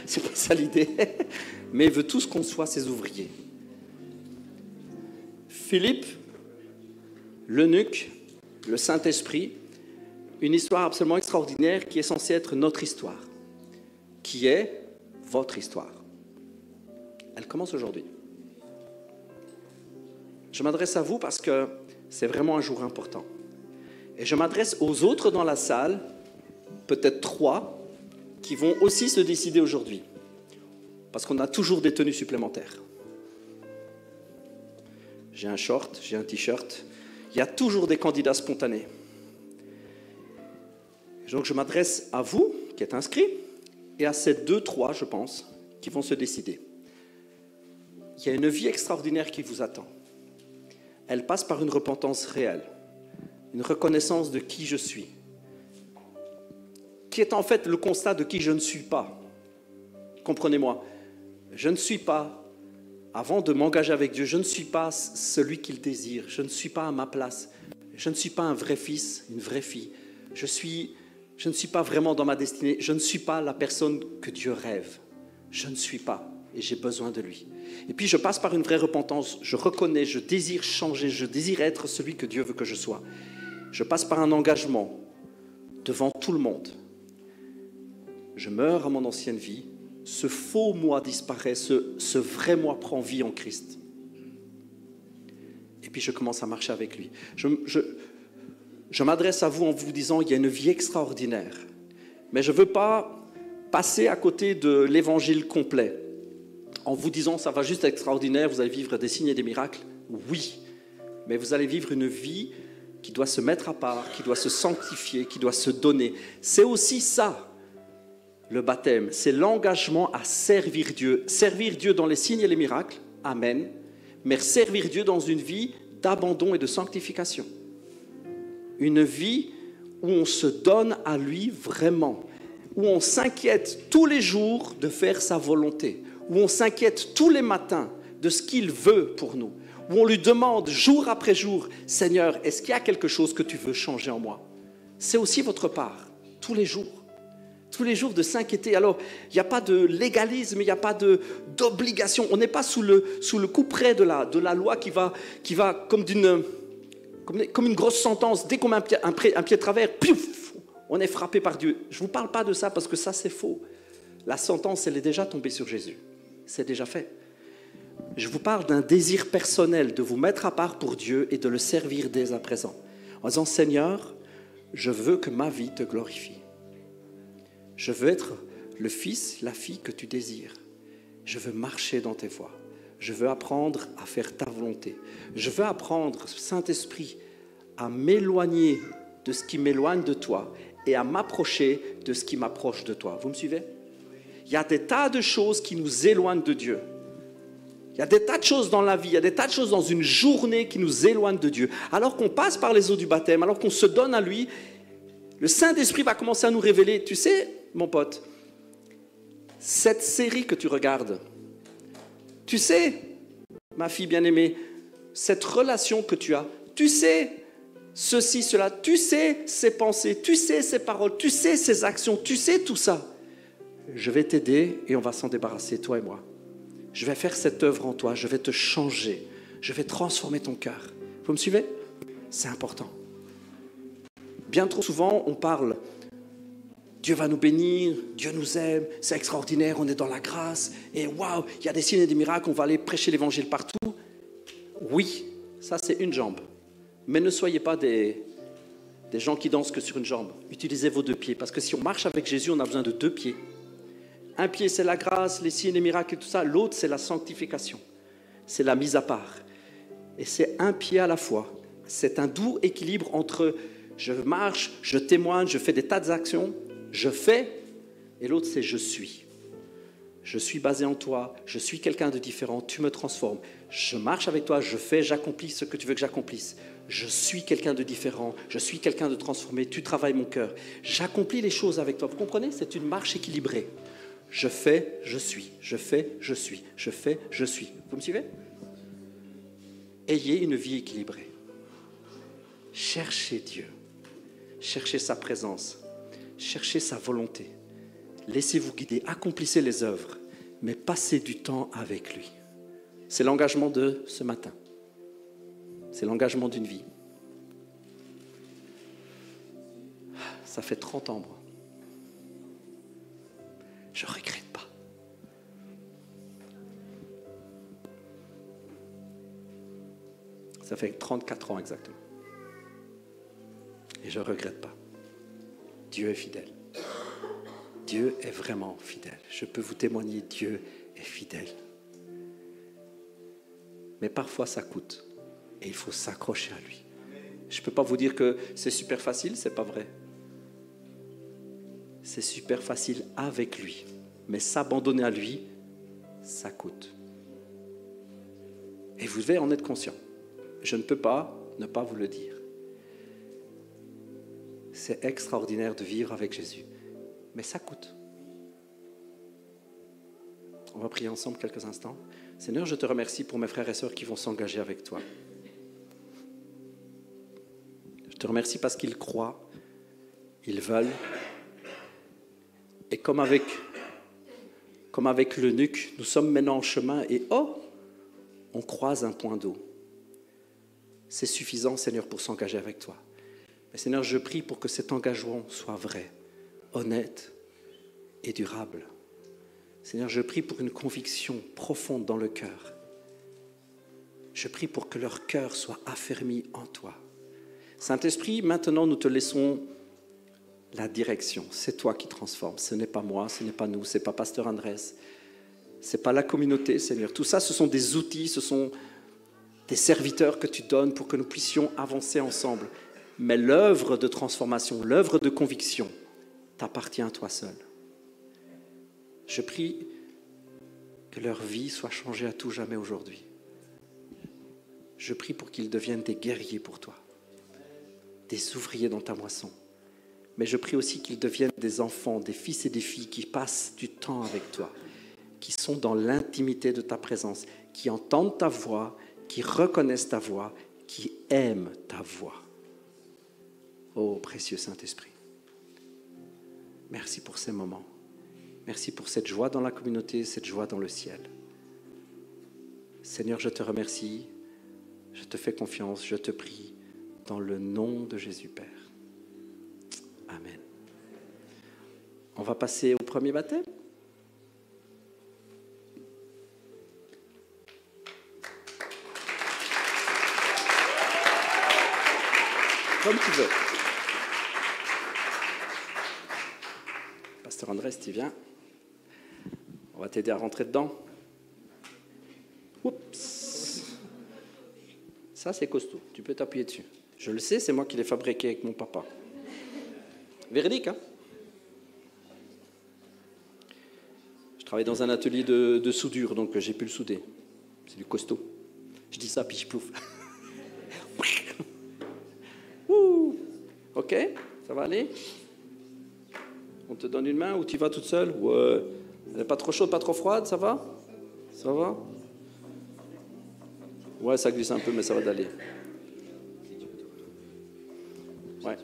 c'est pas ça l'idée. Mais il veut tous qu'on soit ses ouvriers. Philippe, l'eunuque, le Saint-Esprit, une histoire absolument extraordinaire qui est censée être notre histoire, qui est votre histoire. Elle commence aujourd'hui. Je m'adresse à vous parce que c'est vraiment un jour important. Et je m'adresse aux autres dans la salle, peut-être 3, qui vont aussi se décider aujourd'hui. Parce qu'on a toujours des tenues supplémentaires. J'ai un short, j'ai un t-shirt. Il y a toujours des candidats spontanés. Donc je m'adresse à vous, qui êtes inscrits, et à ces 2-3, je pense, qui vont se décider. Il y a une vie extraordinaire qui vous attend. Elle passe par une repentance réelle, une reconnaissance de qui je suis, qui est en fait le constat de qui je ne suis pas. Comprenez-moi, je ne suis pas, avant de m'engager avec Dieu, je ne suis pas celui qu'il désire, je ne suis pas à ma place, je ne suis pas un vrai fils, une vraie fille, je ne suis pas vraiment dans ma destinée, je ne suis pas la personne que Dieu rêve, je ne suis pas et j'ai besoin de lui. Et puis je passe par une vraie repentance, je reconnais, je désire changer, je désire être celui que Dieu veut que je sois. Je passe par un engagement devant tout le monde. Je meurs à mon ancienne vie, ce faux moi disparaît, ce vrai moi prend vie en Christ. Et puis je commence à marcher avec lui. Je m'adresse à vous en vous disant il y a une vie extraordinaire, mais je ne veux pas passer à côté de l'évangile complet en vous disant ça va juste être extraordinaire, vous allez vivre des signes et des miracles. Oui, mais vous allez vivre une vie qui doit se mettre à part, qui doit se sanctifier, qui doit se donner. C'est aussi ça, le baptême. C'est l'engagement à servir Dieu. Servir Dieu dans les signes et les miracles, amen, mais servir Dieu dans une vie d'abandon et de sanctification. Une vie où on se donne à lui vraiment, où on s'inquiète tous les jours de faire sa volonté, où on s'inquiète tous les matins de ce qu'il veut pour nous, où on lui demande jour après jour, Seigneur, est-ce qu'il y a quelque chose que tu veux changer en moi? C'est aussi votre part, tous les jours de s'inquiéter. Alors, il n'y a pas de légalisme, il n'y a pas d'obligation, on n'est pas sous le couperet de la loi qui va comme une grosse sentence, dès qu'on met un pied de travers, piouf, on est frappé par Dieu. Je ne vous parle pas de ça parce que ça c'est faux. La sentence, elle est déjà tombée sur Jésus. C'est déjà fait. Je vous parle d'un désir personnel de vous mettre à part pour Dieu et de le servir dès à présent. En disant, Seigneur, je veux que ma vie te glorifie. Je veux être le fils, la fille que tu désires. Je veux marcher dans tes voies. Je veux apprendre à faire ta volonté. Je veux apprendre, Saint-Esprit, à m'éloigner de ce qui m'éloigne de toi et à m'approcher de ce qui m'approche de toi. Vous me suivez? Il y a des tas de choses qui nous éloignent de Dieu. Il y a des tas de choses dans la vie, il y a des tas de choses dans une journée qui nous éloignent de Dieu. Alors qu'on passe par les eaux du baptême, alors qu'on se donne à lui, le Saint-Esprit va commencer à nous révéler. Tu sais, mon pote, cette série que tu regardes, tu sais, ma fille bien-aimée, cette relation que tu as, tu sais, ceci, cela, tu sais ses pensées, tu sais ses paroles, tu sais ses actions, tu sais tout ça. Je vais t'aider et on va s'en débarrasser, toi et moi. Je vais faire cette œuvre en toi, je vais te changer, je vais transformer ton cœur. Vous me suivez? C'est important. Bien trop souvent, on parle, Dieu va nous bénir, Dieu nous aime, c'est extraordinaire, on est dans la grâce, et waouh, il y a des signes et des miracles, on va aller prêcher l'évangile partout. Oui, ça c'est une jambe. Mais ne soyez pas des gens qui dansent que sur une jambe. Utilisez vos 2 pieds, parce que si on marche avec Jésus, on a besoin de 2 pieds. Un pied, c'est la grâce, les signes, les miracles et tout ça. L'autre, c'est la sanctification. C'est la mise à part. Et c'est un pied à la fois. C'est un doux équilibre entre je marche, je témoigne, je fais des tas d'actions, je fais, et l'autre, c'est je suis. Je suis basé en toi, je suis quelqu'un de différent, tu me transformes. Je marche avec toi, je fais, j'accomplis ce que tu veux que j'accomplisse. Je suis quelqu'un de différent, je suis quelqu'un de transformé, tu travailles mon cœur. J'accomplis les choses avec toi. Vous comprenez? C'est une marche équilibrée. Je fais, je suis. Je fais, je suis. Je fais, je suis. Vous me suivez? Ayez une vie équilibrée. Cherchez Dieu. Cherchez sa présence. Cherchez sa volonté. Laissez-vous guider, accomplissez les œuvres, mais passez du temps avec lui. C'est l'engagement de ce matin. C'est l'engagement d'une vie. Ça fait 30 ans, moi. Je ne regrette pas. Ça fait 34 ans exactement. Et je ne regrette pas. Dieu est fidèle. Dieu est vraiment fidèle. Je peux vous témoigner, Dieu est fidèle. Mais parfois ça coûte. Et il faut s'accrocher à lui. Je ne peux pas vous dire que c'est super facile, ce n'est pas vrai. C'est super facile avec lui. Mais s'abandonner à lui, ça coûte. Et vous devez en être conscient. Je ne peux pas ne pas vous le dire. C'est extraordinaire de vivre avec Jésus. Mais ça coûte. On va prier ensemble quelques instants. Seigneur, je te remercie pour mes frères et sœurs qui vont s'engager avec toi. Je te remercie parce qu'ils croient, ils veulent. Et comme avec l'eunuque, nous sommes maintenant en chemin et on croise un point d'eau. C'est suffisant, Seigneur, pour s'engager avec toi. Mais Seigneur, je prie pour que cet engagement soit vrai, honnête et durable. Seigneur, je prie pour une conviction profonde dans le cœur. Je prie pour que leur cœur soit affermi en toi. Saint-Esprit, maintenant nous te laissons la direction. C'est toi qui transformes. Ce n'est pas moi, ce n'est pas nous, ce n'est pas Pasteur Andrés, ce n'est pas la communauté, Seigneur. Tout ça, ce sont des outils, ce sont des serviteurs que tu donnes pour que nous puissions avancer ensemble. Mais l'œuvre de transformation, l'œuvre de conviction t'appartient à toi seul. Je prie que leur vie soit changée à tout jamais aujourd'hui. Je prie pour qu'ils deviennent des guerriers pour toi, des ouvriers dans ta moisson. Mais je prie aussi qu'ils deviennent des enfants, des fils et des filles qui passent du temps avec toi, qui sont dans l'intimité de ta présence, qui entendent ta voix, qui reconnaissent ta voix, qui aiment ta voix. Ô précieux Saint-Esprit, merci pour ces moments. Merci pour cette joie dans la communauté, cette joie dans le ciel. Seigneur, je te remercie, je te fais confiance, je te prie, dans le nom de Jésus Père. Amen. On va passer au premier baptême. Comme tu veux. Pasteur Andrés, tu viens. On va t'aider à rentrer dedans. Oups. Ça, c'est costaud. Tu peux t'appuyer dessus. Je le sais, c'est moi qui l'ai fabriqué avec mon papa. Véridique, hein? Je travaille dans un atelier de soudure, donc j'ai pu le souder. C'est du costaud. Je dis ça, puis je pouffe. Ok, ça va aller? On te donne une main ou tu vas toute seule? Ouais. Elle n'est pas trop chaude, pas trop froide, ça va? Ça va? Ouais, ça glisse un peu, mais ça va d'aller. Ouais.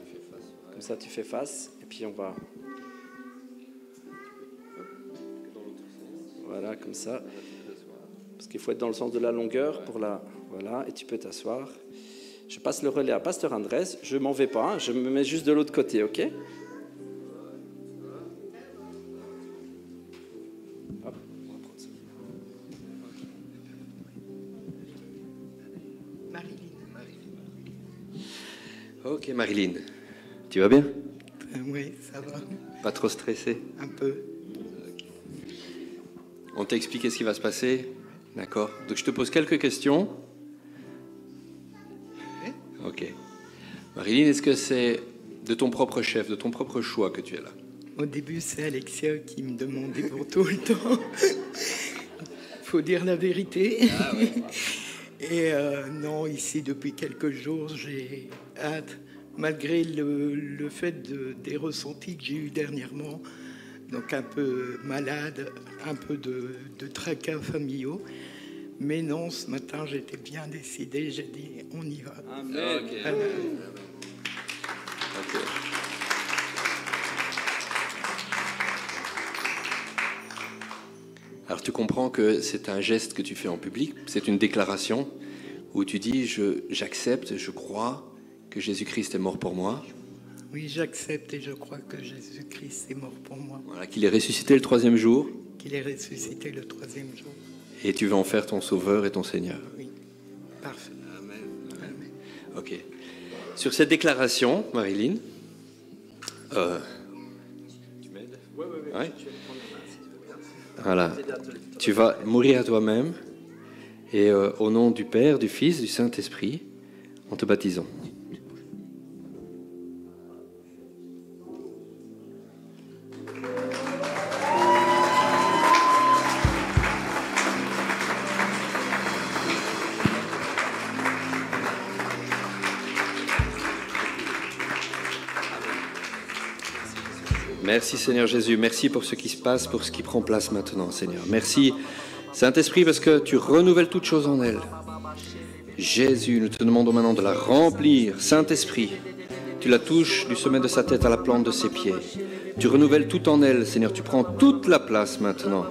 Comme ça, tu fais face, et puis on va... Voilà, comme ça. Parce qu'il faut être dans le sens de la longueur pour la... Voilà, et tu peux t'asseoir. Je passe le relais à Pasteur Andrés. Je ne m'en vais pas, hein, je me mets juste de l'autre côté, ok? Hop, on va prendre ça. Ok, Marilyn. Tu vas bien? Oui, ça va. Pas trop stressé? Un peu. On t'a expliqué ce qui va se passer? D'accord. Donc je te pose quelques questions. Ok. Marilyn, est-ce que c'est de ton propre chef, de ton propre choix que tu es là? Au début, c'est Alexia qui me demandait pour tout le temps. Faut dire la vérité. Ah, ouais. Et non, ici, depuis quelques jours, j'ai hâte, malgré le fait des ressentis que j'ai eus dernièrement, donc un peu malade, un peu de tracas familiaux. Mais non, ce matin, j'étais bien décidé. J'ai dit, on y va. Amen. Ok. Ok. Alors tu comprends que c'est un geste que tu fais en public, c'est une déclaration où tu dis j'accepte, je crois que Jésus-Christ est mort pour moi. Oui, j'accepte et je crois que Jésus-Christ est mort pour moi. Voilà, qu'il est ressuscité le 3e jour. Qu'il est ressuscité le 3e jour. Et tu veux en faire ton sauveur et ton Seigneur. Oui, parfait. Amen. Amen. Ok. Sur cette déclaration, Marilyn, tu m'aides ? Oui. Ouais. Voilà. Tu vas mourir à toi-même et au nom du Père, du Fils, du Saint-Esprit, en te baptisant. Merci Seigneur Jésus, merci pour ce qui se passe, pour ce qui prend place maintenant Seigneur. Merci Saint-Esprit parce que tu renouvelles toutes choses en elle. Jésus, nous te demandons maintenant de la remplir. Saint-Esprit, tu la touches du sommet de sa tête à la plante de ses pieds. Tu renouvelles tout en elle Seigneur, tu prends toute la place maintenant.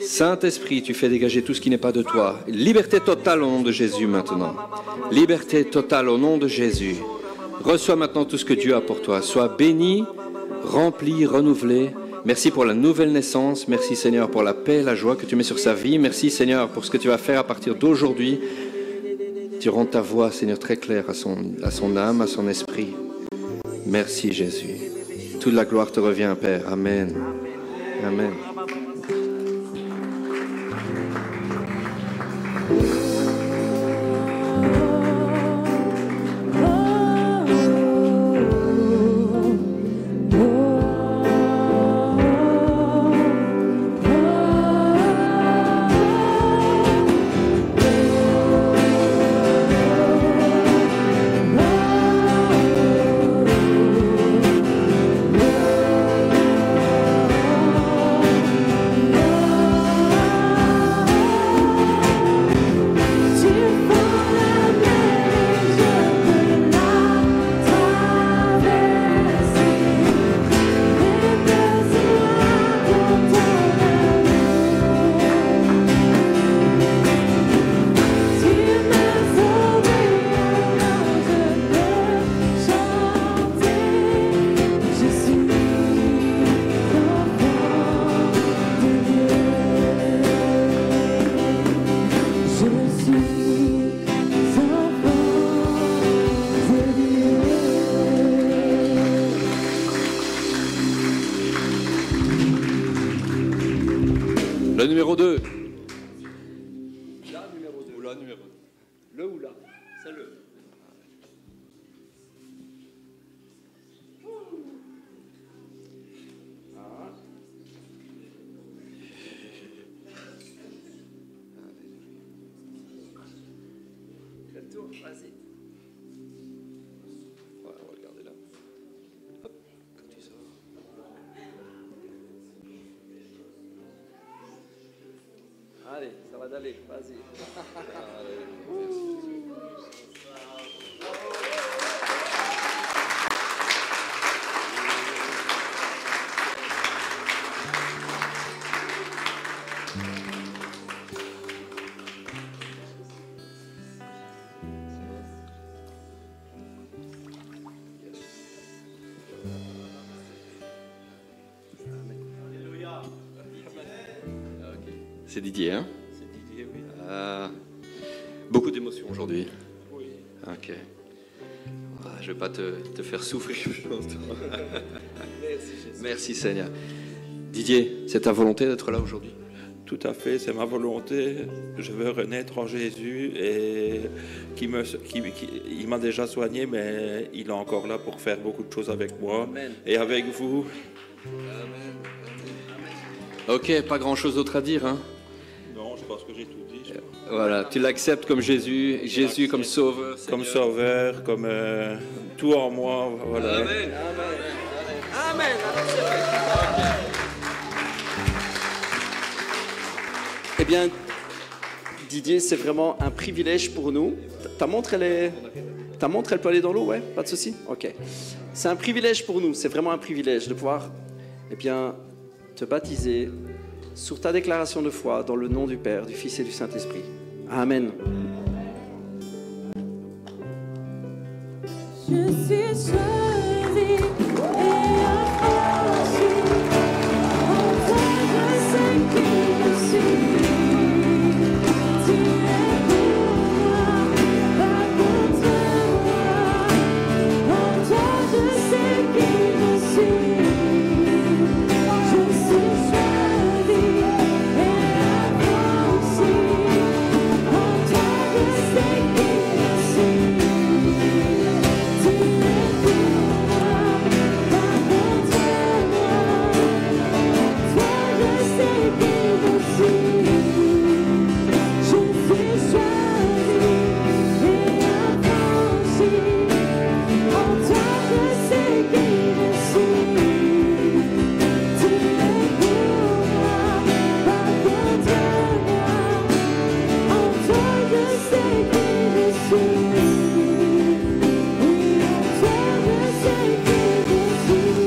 Saint-Esprit, tu fais dégager tout ce qui n'est pas de toi. Liberté totale au nom de Jésus maintenant. Liberté totale au nom de Jésus. Reçois maintenant tout ce que Dieu a pour toi. Sois béni, rempli, renouvelé. Merci pour la nouvelle naissance. Merci Seigneur pour la paix et la joie que tu mets sur sa vie. Merci Seigneur pour ce que tu vas faire à partir d'aujourd'hui. Tu rends ta voix Seigneur très claire à son âme, à son esprit. Merci Jésus. Toute la gloire te revient Père. Amen. Amen. Le numéro 2. La numéro 2. Ou la numéro 2. Le ou la. C'est le. Retour, vas-y. Ouais, on va regarder là. Hop, quand tu sors. Allez, ça va d'aller, vas-y. C'est Didier, hein? C'est Didier, oui. Beaucoup d'émotions aujourd'hui. Oui. Ok. Je ne vais pas te faire souffrir. Merci, Jésus. Merci Seigneur. Didier, c'est ta volonté d'être là aujourd'hui? Tout à fait, c'est ma volonté. Je veux renaître en Jésus et il m'a déjà soigné, mais il est encore là pour faire beaucoup de choses avec moi. Amen. Et avec vous. Ok, pas grand-chose d'autre à dire, hein? Non, je pense que j'ai tout dit. Voilà, tu l'acceptes comme Jésus, Jésus comme sauveur. Comme Seigneur. sauveur, comme tout en moi. Voilà. Amen. Amen. Eh bien, Didier, c'est vraiment un privilège pour nous. Ta montre, elle peut aller dans l'eau, ouais? Pas de souci? Ok. C'est un privilège pour nous, c'est vraiment un privilège de pouvoir, eh bien, te baptiser sur ta déclaration de foi dans le nom du Père, du Fils et du Saint-Esprit. Amen. Je suis choisi et affranchi. En toi je sais qui je suis. Tu es pour moi, pas contre moi. En toi je sais qui je suis. Je suis choisi et affranchi. En toi je sais qui je suis. Tu es pour moi, pas contre moi. Toi je sais qui je suis. Je suis choisi et affranchi. En toi je sais qui je suis. Tu es pour moi, pas contre moi. En toi je sais qui je suis. Oui, en toi je sais qui je suis.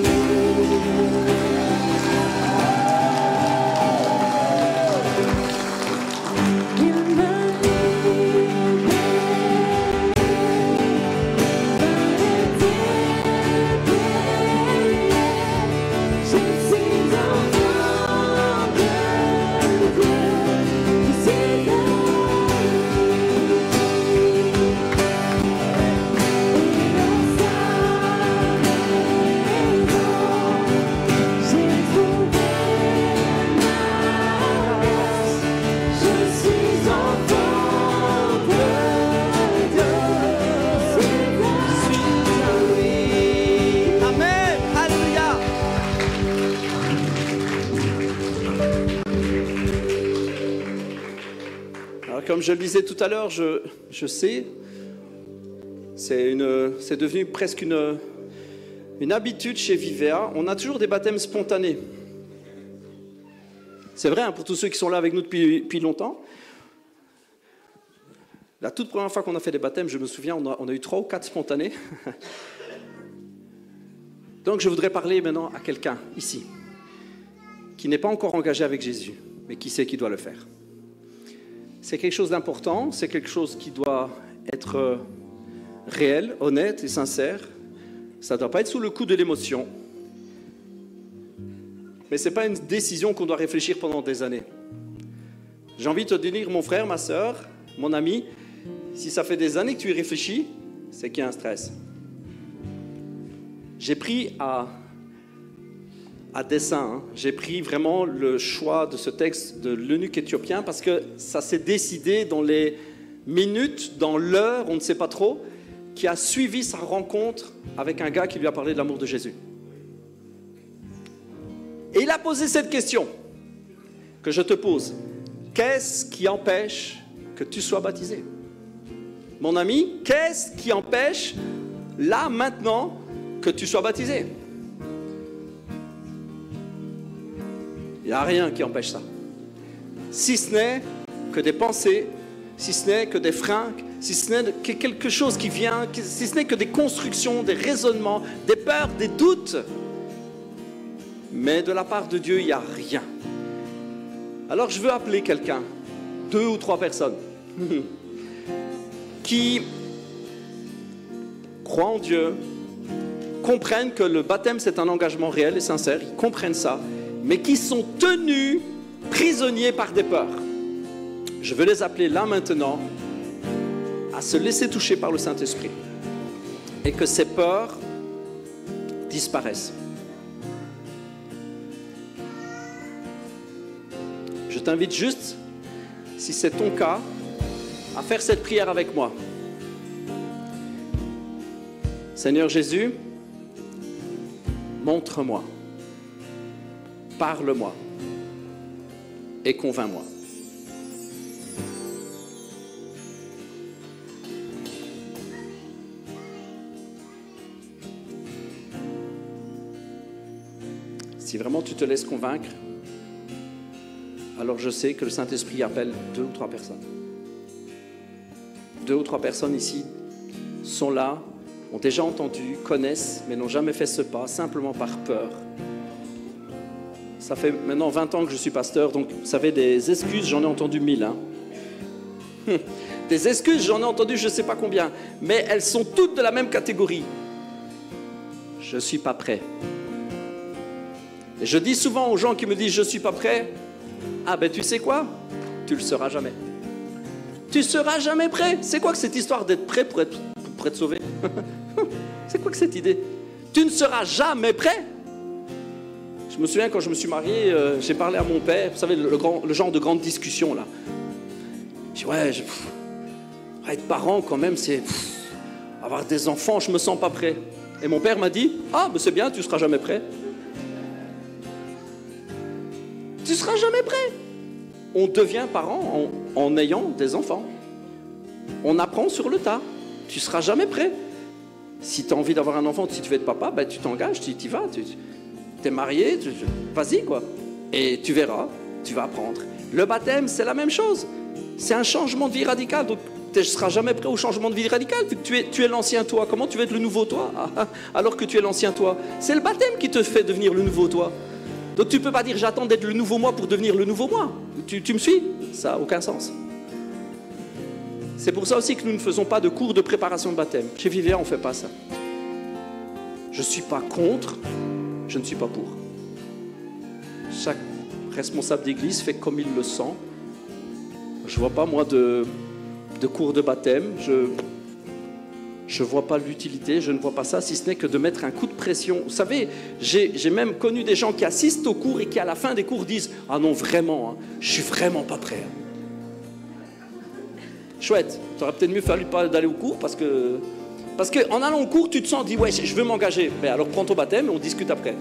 Il me libère je suis enfant de Dieu. Je suis j'ai trouvé ma place. Je suis enfant de Dieu. Amen. Alléluia. Alors, comme je le disais tout à l'heure, je sais, c'est devenu presque une habitude chez Vivea. On a toujours des baptêmes spontanés. C'est vrai, hein, pour tous ceux qui sont là avec nous depuis longtemps. La toute première fois qu'on a fait des baptêmes, je me souviens, on a eu 3 ou 4 spontanés. Donc je voudrais parler maintenant à quelqu'un ici, qui n'est pas encore engagé avec Jésus, mais qui sait qu'il doit le faire. C'est quelque chose d'important, c'est quelque chose qui doit être réel, honnête et sincère. Ça ne doit pas être sous le coup de l'émotion. Mais ce n'est pas une décision qu'on doit réfléchir pendant des années. J'ai envie de te dire, mon frère, ma soeur, mon ami, si ça fait des années que tu y réfléchis, c'est qu'il y a un stress. J'ai pris à dessein, hein, j'ai pris vraiment le choix de ce texte de l'eunuque éthiopien parce que ça s'est décidé dans les minutes, dans l'heure, on ne sait pas trop, qui a suivi sa rencontre avec un gars qui lui a parlé de l'amour de Jésus. Et il a posé cette question que je te pose. Qu'est-ce qui empêche que tu sois baptisé? Mon ami, qu'est-ce qui empêche, là, maintenant, que tu sois baptisé? Il n'y a rien qui empêche ça. Si ce n'est que des pensées, si ce n'est que des freins, si ce n'est que quelque chose qui vient, si ce n'est que des constructions, des raisonnements, des peurs, des doutes. Mais de la part de Dieu, il n'y a rien. Alors je veux appeler quelqu'un, 2 ou 3 personnes, qui croient en Dieu, comprennent que le baptême c'est un engagement réel et sincère, ils comprennent ça, mais qui sont tenus prisonniers par des peurs. Je veux les appeler là maintenant à se laisser toucher par le Saint-Esprit et que ces peurs disparaissent. Je t'invite juste, si c'est ton cas, à faire cette prière avec moi. Seigneur Jésus, montre-moi, parle-moi et convainc-moi. Si vraiment tu te laisses convaincre, alors je sais que le Saint-Esprit appelle 2 ou 3 personnes. 2 ou 3 personnes ici sont là, ont déjà entendu, connaissent, mais n'ont jamais fait ce pas, simplement par peur. Ça fait maintenant 20 ans que je suis pasteur, donc vous savez, des excuses, j'en ai entendu 1000. Hein. Des excuses, j'en ai entendu je ne sais pas combien, mais elles sont toutes de la même catégorie. Je ne suis pas prêt. Et je dis souvent aux gens qui me disent je ne suis pas prêt, ah ben tu sais quoi, tu ne le seras jamais. Tu ne seras jamais prêt. C'est quoi que cette histoire d'être prêt pour être sauvé? C'est quoi que cette idée? Tu ne seras jamais prêt. Je me souviens quand je me suis marié, j'ai parlé à mon père, vous savez, le genre de grande discussion là. Je dis ouais, être parent quand même, c'est avoir des enfants, je me sens pas prêt. Et mon père m'a dit, ah ben c'est bien, tu seras jamais prêt. Tu seras jamais prêt. On devient parent en ayant des enfants. On apprend sur le tas. Tu seras jamais prêt. Si tu as envie d'avoir un enfant, si tu veux être papa, ben tu t'engages, tu y vas. Tu es marié, vas-y quoi. Et tu verras, tu vas apprendre. Le baptême, c'est la même chose. C'est un changement de vie radical. Donc, tu ne seras jamais prêt au changement de vie radical. Vu que tu es l'ancien toi. Comment tu veux être le nouveau toi alors que tu es l'ancien toi? C'est le baptême qui te fait devenir le nouveau toi. Donc tu ne peux pas dire j'attends d'être le nouveau moi pour devenir le nouveau moi. Tu me suis? Ça n'a aucun sens. C'est pour ça aussi que nous ne faisons pas de cours de préparation de baptême. Chez Vivea, on ne fait pas ça. Je ne suis pas contre, je ne suis pas pour. Chaque responsable d'église fait comme il le sent. Je ne vois pas, moi, de cours de baptême. Je ne vois pas l'utilité, je ne vois pas ça, si ce n'est que de mettre un coup de pression. Vous savez, j'ai même connu des gens qui assistent aux cours et qui, à la fin des cours, disent « Ah non, vraiment, hein, je ne suis vraiment pas prêt. » Chouette, tu aurais peut-être mieux fallu pas d'aller au cours parce qu'en allant au cours, tu te sens, dis « Ouais, je veux m'engager. » Ben alors prends ton baptême et on discute après.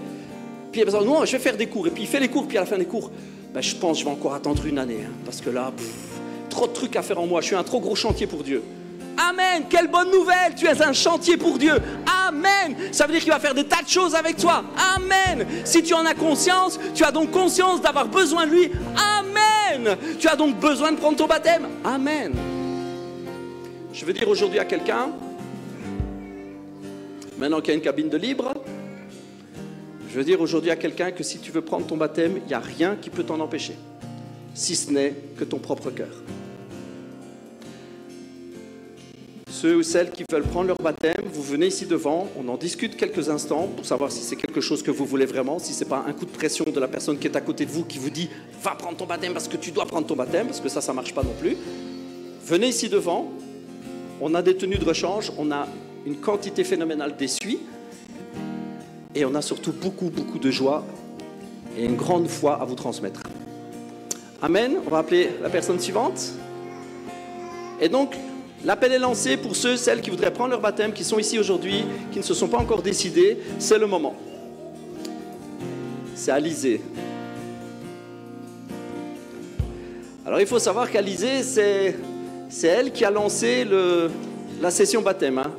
Puis il y a besoin, non, je vais faire des cours. Et puis il fait les cours, puis à la fin des cours, ben, je pense que je vais encore attendre une année. Hein, parce que là, trop de trucs à faire en moi. Je suis un trop gros chantier pour Dieu. Amen, quelle bonne nouvelle, tu es un chantier pour Dieu. Amen, ça veut dire qu'il va faire des tas de choses avec toi. Amen, si tu en as conscience, tu as donc conscience d'avoir besoin de lui. Amen, tu as donc besoin de prendre ton baptême. Amen. Je veux dire aujourd'hui à quelqu'un, maintenant qu'il y a une cabine de libre, je veux dire aujourd'hui à quelqu'un que si tu veux prendre ton baptême, il n'y a rien qui peut t'en empêcher, si ce n'est que ton propre cœur. Ceux ou celles qui veulent prendre leur baptême, vous venez ici devant, on en discute quelques instants pour savoir si c'est quelque chose que vous voulez vraiment, si ce n'est pas un coup de pression de la personne qui est à côté de vous qui vous dit « Va prendre ton baptême parce que tu dois prendre ton baptême », parce que ça ne marche pas non plus. Venez ici devant, on a des tenues de rechange, on a une quantité phénoménale d'essuie et on a surtout beaucoup de joie et une grande foi à vous transmettre. Amen, on va appeler la personne suivante. Et donc, l'appel est lancé pour ceux, celles qui voudraient prendre leur baptême, qui sont ici aujourd'hui, qui ne se sont pas encore décidés. C'est le moment. C'est Alizée. Alors, il faut savoir qu'Alizée, c'est elle qui a lancé la session baptême. Hein.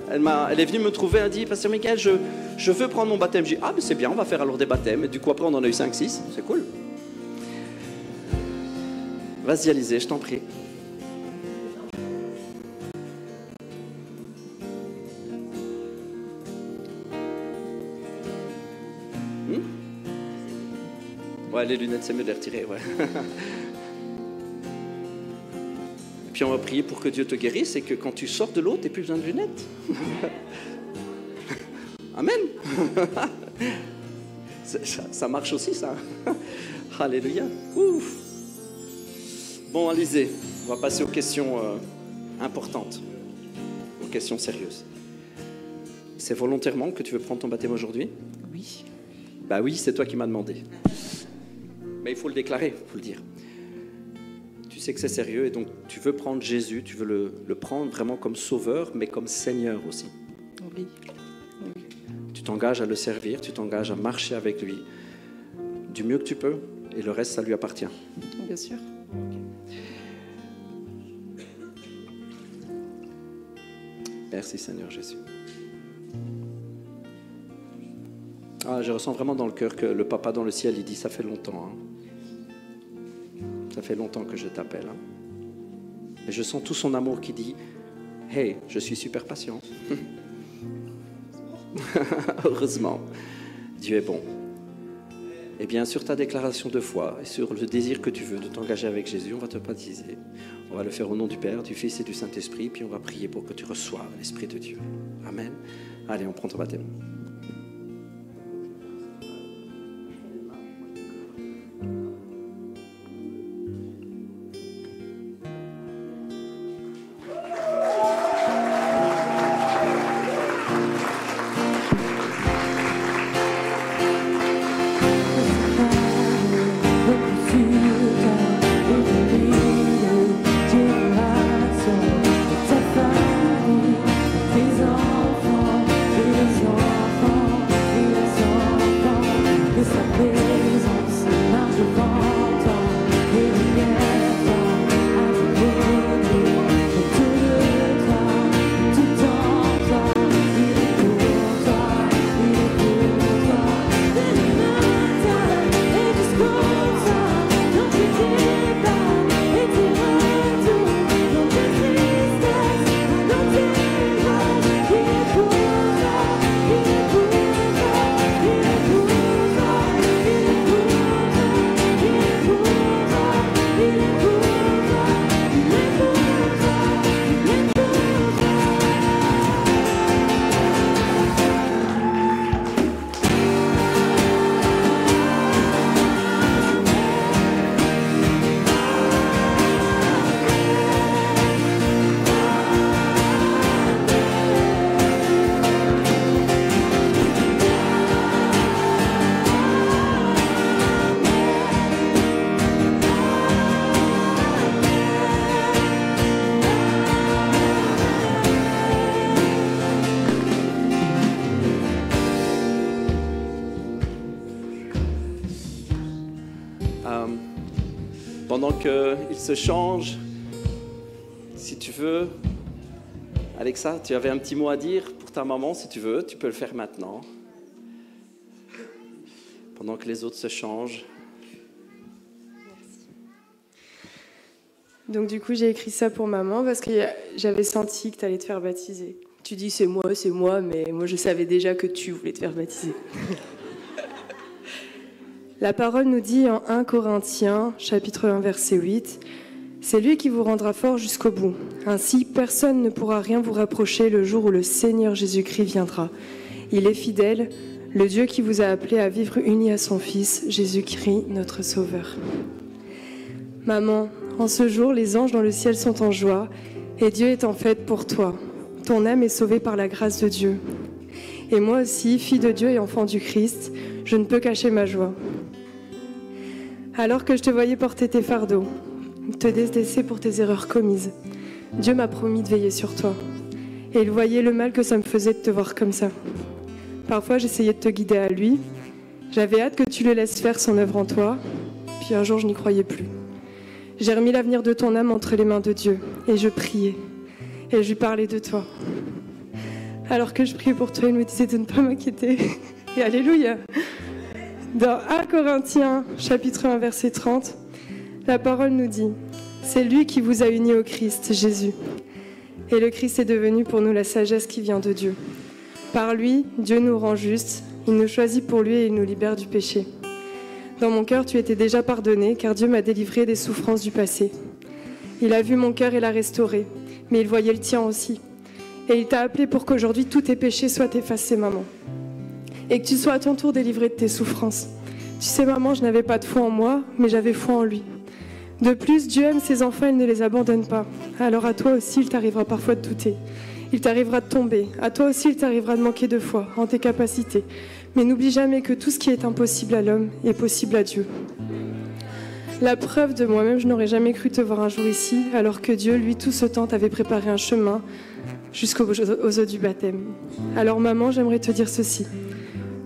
Elle est venue me trouver, elle a dit, Pasteur Michael, je veux prendre mon baptême. J'ai dit, ah, mais c'est bien, on va faire alors des baptêmes. Et du coup, après, on en a eu 5-6. C'est cool. Vas-y, Alizée, je t'en prie. Ouais, les lunettes, c'est mieux de les retirer, ouais. Et puis on va prier pour que Dieu te guérisse et que quand tu sors de l'eau, tu n'aies plus besoin de lunettes. Amen. Ça marche aussi, ça. Alléluia. Ouf. Bon, Alizée, on va passer aux questions importantes, aux questions sérieuses. C'est volontairement que tu veux prendre ton baptême aujourd'hui? Oui. Bah oui, c'est toi qui m'as demandé. Mais il faut le déclarer, il faut le dire. Tu sais que c'est sérieux et donc tu veux prendre Jésus, tu veux le prendre vraiment comme sauveur, mais comme Seigneur aussi. Oui. Oui. Tu t'engages à le servir, tu t'engages à marcher avec lui du mieux que tu peux et le reste, ça lui appartient. Bien sûr. Merci Seigneur Jésus. Ah, je ressens vraiment dans le cœur que le papa dans le ciel, il dit, ça fait longtemps. Hein. Ça fait longtemps que je t'appelle. Hein. Et je sens tout son amour qui dit, hey, je suis super patient. Heureusement, Dieu est bon. Et bien sur ta déclaration de foi et sur le désir que tu veux de t'engager avec Jésus, on va te baptiser. On va le faire au nom du Père, du Fils et du Saint-Esprit, puis on va prier pour que tu reçoives l'Esprit de Dieu. Amen. Allez, on prend ton baptême. Pendant qu'il se change, si tu veux, Alexa, tu avais un petit mot à dire pour ta maman, si tu veux, tu peux le faire maintenant. Pendant que les autres se changent. Donc du coup, j'ai écrit ça pour maman parce que j'avais senti que tu allais te faire baptiser. Tu dis c'est moi, mais moi je savais déjà que tu voulais te faire baptiser. La parole nous dit en 1 Corinthiens, chapitre 1, verset 8, « C'est lui qui vous rendra fort jusqu'au bout. Ainsi, personne ne pourra rien vous rapprocher le jour où le Seigneur Jésus-Christ viendra. Il est fidèle, le Dieu qui vous a appelé à vivre unis à son Fils, Jésus-Christ, notre Sauveur. » Maman, en ce jour, les anges dans le ciel sont en joie, et Dieu est en fête pour toi. Ton âme est sauvée par la grâce de Dieu. Et moi aussi, fille de Dieu et enfant du Christ, je ne peux cacher ma joie. Alors que je te voyais porter tes fardeaux, te détester pour tes erreurs commises, Dieu m'a promis de veiller sur toi. Et il voyait le mal que ça me faisait de te voir comme ça. Parfois, j'essayais de te guider à lui. J'avais hâte que tu le laisses faire son œuvre en toi. Puis un jour, je n'y croyais plus. J'ai remis l'avenir de ton âme entre les mains de Dieu. Et je priais. Et je lui parlais de toi. Alors que je priais pour toi, il me disait de ne pas m'inquiéter. Et alléluia. Dans 1 Corinthiens, chapitre 1, verset 30, la parole nous dit « C'est lui qui vous a unis au Christ, Jésus. Et le Christ est devenu pour nous la sagesse qui vient de Dieu. Par lui, Dieu nous rend justes, il nous choisit pour lui et il nous libère du péché. Dans mon cœur, tu étais déjà pardonné, car Dieu m'a délivré des souffrances du passé. Il a vu mon cœur et l'a restauré, mais il voyait le tien aussi. Et il t'a appelé pour qu'aujourd'hui tous tes péchés soient effacés, maman. Et que tu sois à ton tour délivré de tes souffrances. Tu sais, maman, je n'avais pas de foi en moi, mais j'avais foi en lui. De plus, Dieu aime ses enfants, il ne les abandonne pas. Alors à toi aussi, il t'arrivera parfois de douter. Il t'arrivera de tomber. À toi aussi, il t'arrivera de manquer de foi en tes capacités. Mais n'oublie jamais que tout ce qui est impossible à l'homme est possible à Dieu. La preuve de moi-même, je n'aurais jamais cru te voir un jour ici, alors que Dieu, lui, tout ce temps, t'avait préparé un chemin jusqu'aux eaux du baptême. Alors maman, j'aimerais te dire ceci.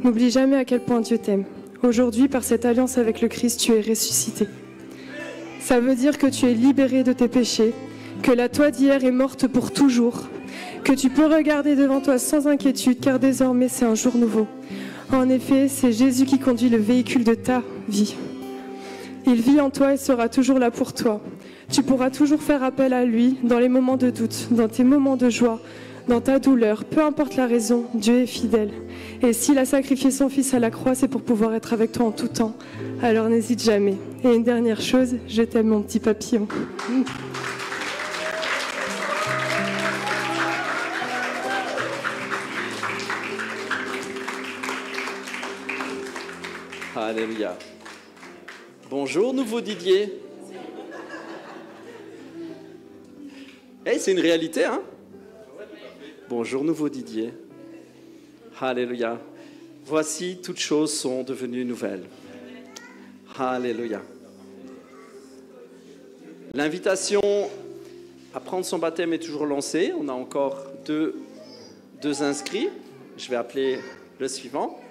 N'oublie jamais à quel point Dieu t'aime. Aujourd'hui, par cette alliance avec le Christ, tu es ressuscité. Ça veut dire que tu es libéré de tes péchés, que la toi d'hier est morte pour toujours, que tu peux regarder devant toi sans inquiétude, car désormais c'est un jour nouveau. En effet, c'est Jésus qui conduit le véhicule de ta vie. Il vit en toi et sera toujours là pour toi. Tu pourras toujours faire appel à lui dans les moments de doute, dans tes moments de joie, Dans ta douleur, peu importe la raison, Dieu est fidèle. Et s'il a sacrifié son Fils à la croix, c'est pour pouvoir être avec toi en tout temps. Alors n'hésite jamais. Et une dernière chose, je t'aime mon petit papillon. Alléluia. Bonjour, nouveau Didier. Hey, c'est une réalité, hein? Bonjour, nouveau Didier. Alléluia. Voici, toutes choses sont devenues nouvelles. Alléluia. L'invitation à prendre son baptême est toujours lancée. On a encore deux inscrits. Je vais appeler le suivant.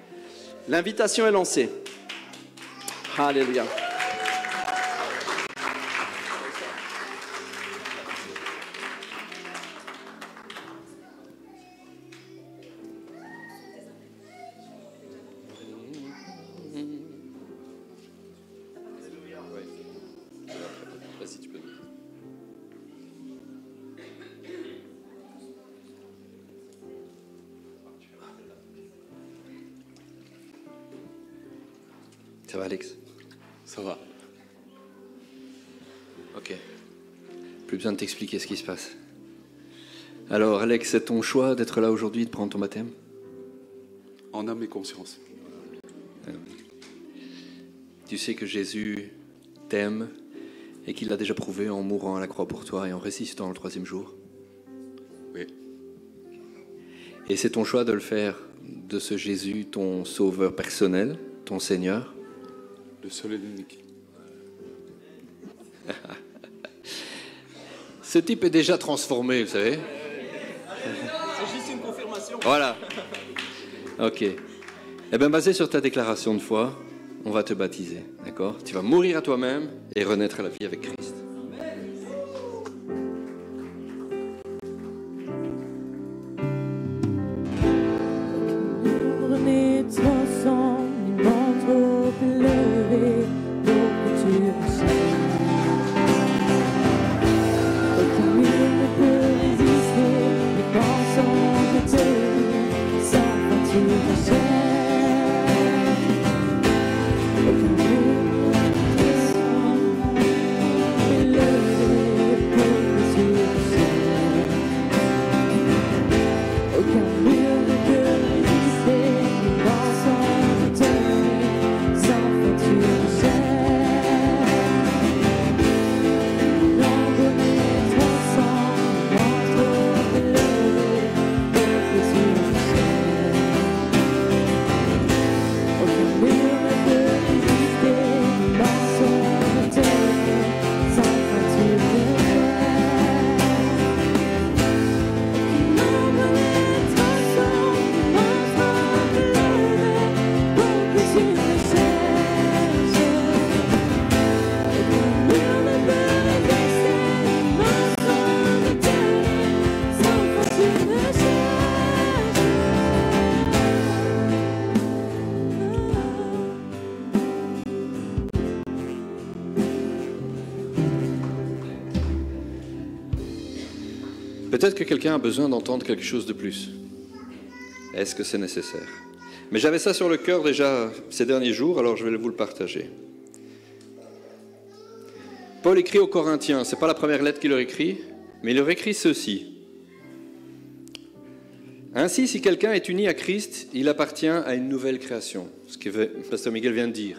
L'invitation est lancée. Alléluia. Vas-y, tu peux. Ça va, Alex? Ça va. Ok. Plus besoin de t'expliquer ce qui se passe. Alors, Alex, c'est ton choix d'être là aujourd'hui, de prendre ton baptême? En âme et conscience. Tu sais que Jésus t'aime et qu'il l'a déjà prouvé en mourant à la croix pour toi et en ressuscitant le 3e jour. Oui. Et c'est ton choix de le faire de ce Jésus, ton sauveur personnel, ton Seigneur. Le seul et l'unique. Ce type est déjà transformé, vous savez. C'est juste une confirmation. Voilà. Ok. Eh bien, basé sur ta déclaration de foi, on va te baptiser, d'accord? Tu vas mourir à toi-même et renaître à la vie avec Christ. Tournez ton sang, immense trop élevé, pour que tu reçoives. Aucun mur ne peut résister, les pensants de tes vies, sans fin tu reçoives. Aucun mur ne peut élevé, pour que tu reçoives. Aucun mur ne peut résister, les pensants de tes vies, sans fin tu reçoives. Peut-être que quelqu'un a besoin d'entendre quelque chose de plus. Est-ce que c'est nécessaire? Mais j'avais ça sur le cœur déjà ces derniers jours, alors je vais vous le partager. Paul écrit aux Corinthiens, ce n'est pas la première lettre qu'il leur écrit, mais il leur écrit ceci. Ainsi, si quelqu'un est uni à Christ, il appartient à une nouvelle création. Ce que Pasteur Miguel vient de dire.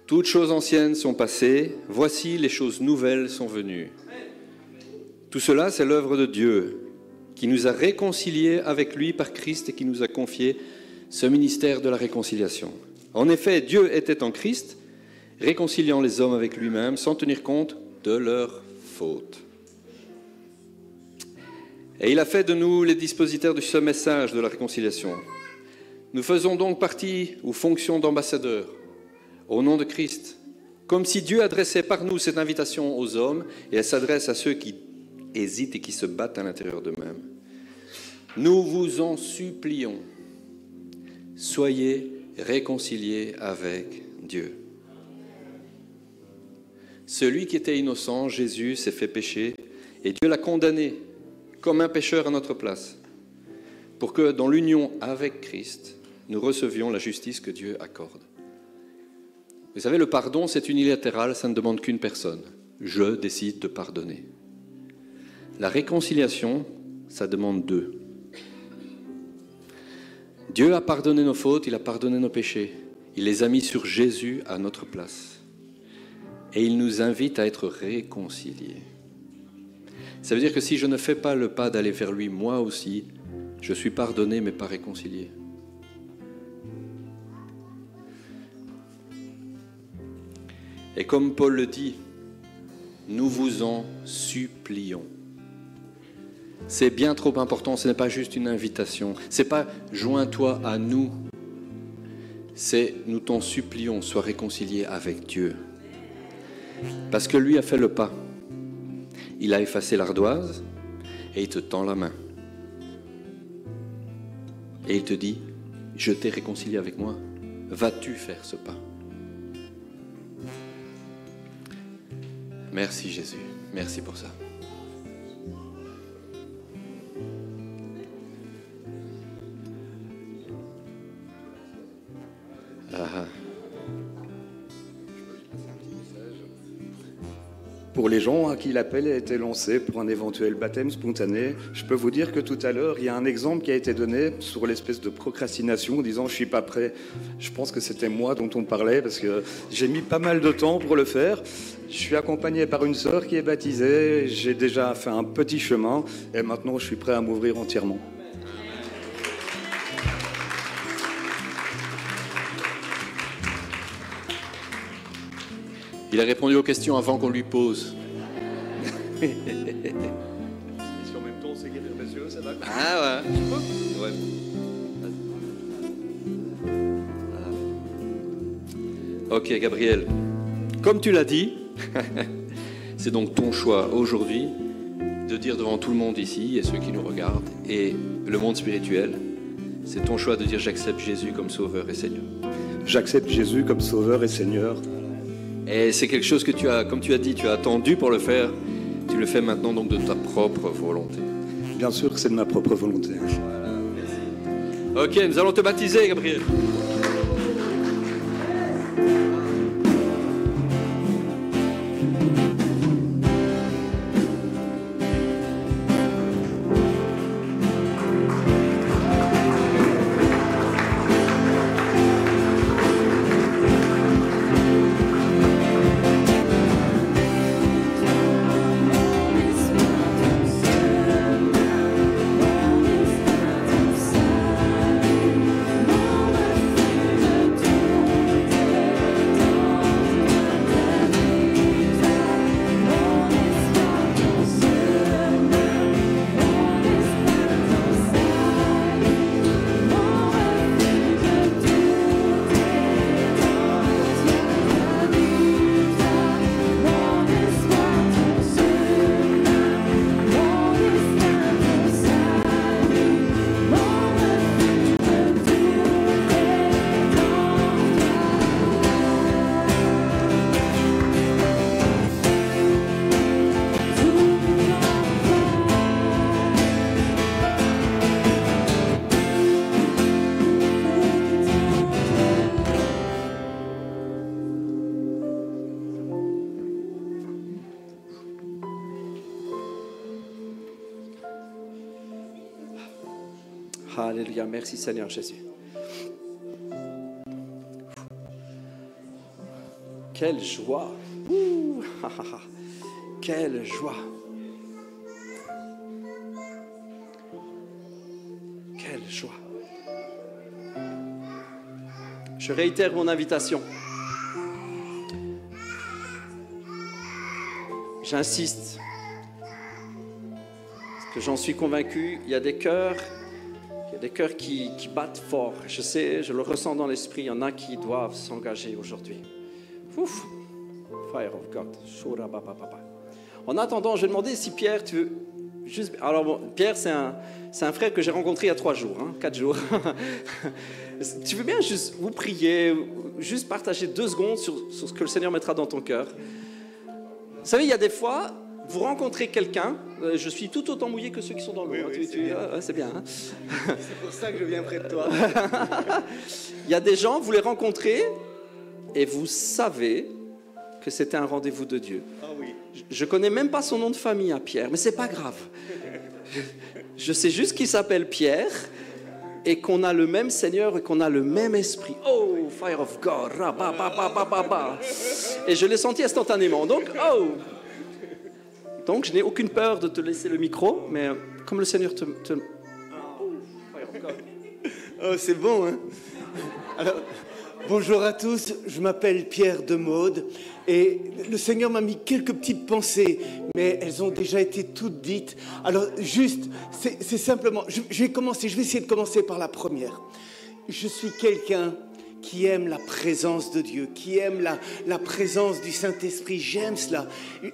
Toutes choses anciennes sont passées, voici les choses nouvelles sont venues. Tout cela, c'est l'œuvre de Dieu, qui nous a réconciliés avec lui par Christ et qui nous a confié ce ministère de la réconciliation. En effet, Dieu était en Christ, réconciliant les hommes avec lui-même, sans tenir compte de leurs fautes. Et il a fait de nous les dispositaires de ce message de la réconciliation. Nous faisons donc partie ou fonction d'ambassadeurs au nom de Christ, comme si Dieu adressait par nous cette invitation aux hommes, et elle s'adresse à ceux qui hésitent et qui se battent à l'intérieur d'eux-mêmes. Nous vous en supplions, soyez réconciliés avec Dieu. Celui qui était innocent, Jésus, s'est fait pécher, et Dieu l'a condamné comme un pécheur à notre place, pour que dans l'union avec Christ, nous recevions la justice que Dieu accorde. Vous savez, le pardon, c'est unilatéral, ça ne demande qu'une personne. Je décide de pardonner. La réconciliation, ça demande deux. Dieu a pardonné nos fautes, il a pardonné nos péchés. Il les a mis sur Jésus à notre place. Et il nous invite à être réconciliés. Ça veut dire que si je ne fais pas le pas d'aller vers lui, moi aussi, je suis pardonné mais pas réconcilié. Et comme Paul le dit, nous vous en supplions. C'est bien trop important, ce n'est pas juste une invitation. Ce n'est pas « joins-toi à nous ». C'est « nous t'en supplions, sois réconcilié avec Dieu ». Parce que lui a fait le pas. Il a effacé l'ardoise et il te tend la main. Et il te dit « je t'ai réconcilié avec moi, vas-tu faire ce pas ?» Merci Jésus, merci pour ça. Pour les gens à qui l'appel a été lancé pour un éventuel baptême spontané, je peux vous dire que tout à l'heure, il y a un exemple qui a été donné sur l'espèce de procrastination en disant « je suis pas prêt ». Je pense que c'était moi dont on parlait parce que j'ai mis pas mal de temps pour le faire. Je suis accompagné par une sœur qui est baptisée, j'ai déjà fait un petit chemin et maintenant je suis prêt à m'ouvrir entièrement. Il a répondu aux questions avant qu'on lui pose. Et si en même temps c'est guérir les yeux, ça va? Ah ouais. Ok Gabriel, comme tu l'as dit, c'est donc ton choix aujourd'hui de dire devant tout le monde ici et ceux qui nous regardent et le monde spirituel, c'est ton choix de dire j'accepte Jésus comme Sauveur et Seigneur. J'accepte Jésus comme Sauveur et Seigneur. Et c'est quelque chose que tu as, comme tu as dit, tu as attendu pour le faire. Tu le fais maintenant donc de ta propre volonté. Bien sûr que c'est de ma propre volonté. Ok, nous allons te baptiser, Gabriel. Alléluia, merci Seigneur Jésus. Quelle joie. Quelle joie. Quelle joie. Je réitère mon invitation. J'insiste. Parce que j'en suis convaincu, il y a des cœurs qui battent fort. Je sais, je le ressens dans l'esprit, il y en a qui doivent s'engager aujourd'hui. Ouf. Fire of God. En attendant, je vais demander si Pierre, tu veux juste... Alors bon, Pierre, c'est un frère que j'ai rencontré il y a 3 jours, 4 jours. Tu veux bien juste vous prier, juste partager 2 secondes sur ce que le Seigneur mettra dans ton cœur. Vous savez, il y a des fois, vous rencontrez quelqu'un, je suis tout autant mouillé que ceux qui sont dans l'eau. C'est bien. Hein. C'est pour ça que je viens près de toi. Il y a des gens, vous les rencontrez et vous savez que c'était un rendez-vous de Dieu. Ah oui. Je connais même pas son nom de famille à Pierre, mais c'est pas grave. Je sais juste qu'il s'appelle Pierre et qu'on a le même Seigneur et qu'on a le même esprit. Oh, fire of God. Et je l'ai senti instantanément. Donc, Donc, je n'ai aucune peur de te laisser le micro, mais comme le Seigneur te... Oh, fire of God. Oh, c'est bon, hein? Alors, bonjour à tous, je m'appelle Pierre Demaude et le Seigneur m'a mis quelques petites pensées, mais elles ont déjà été toutes dites. Alors, juste, c'est simplement... Je vais essayer de commencer par la première. Je suis quelqu'un qui aime la présence de Dieu, qui aime la présence du Saint-Esprit. J'aime cela.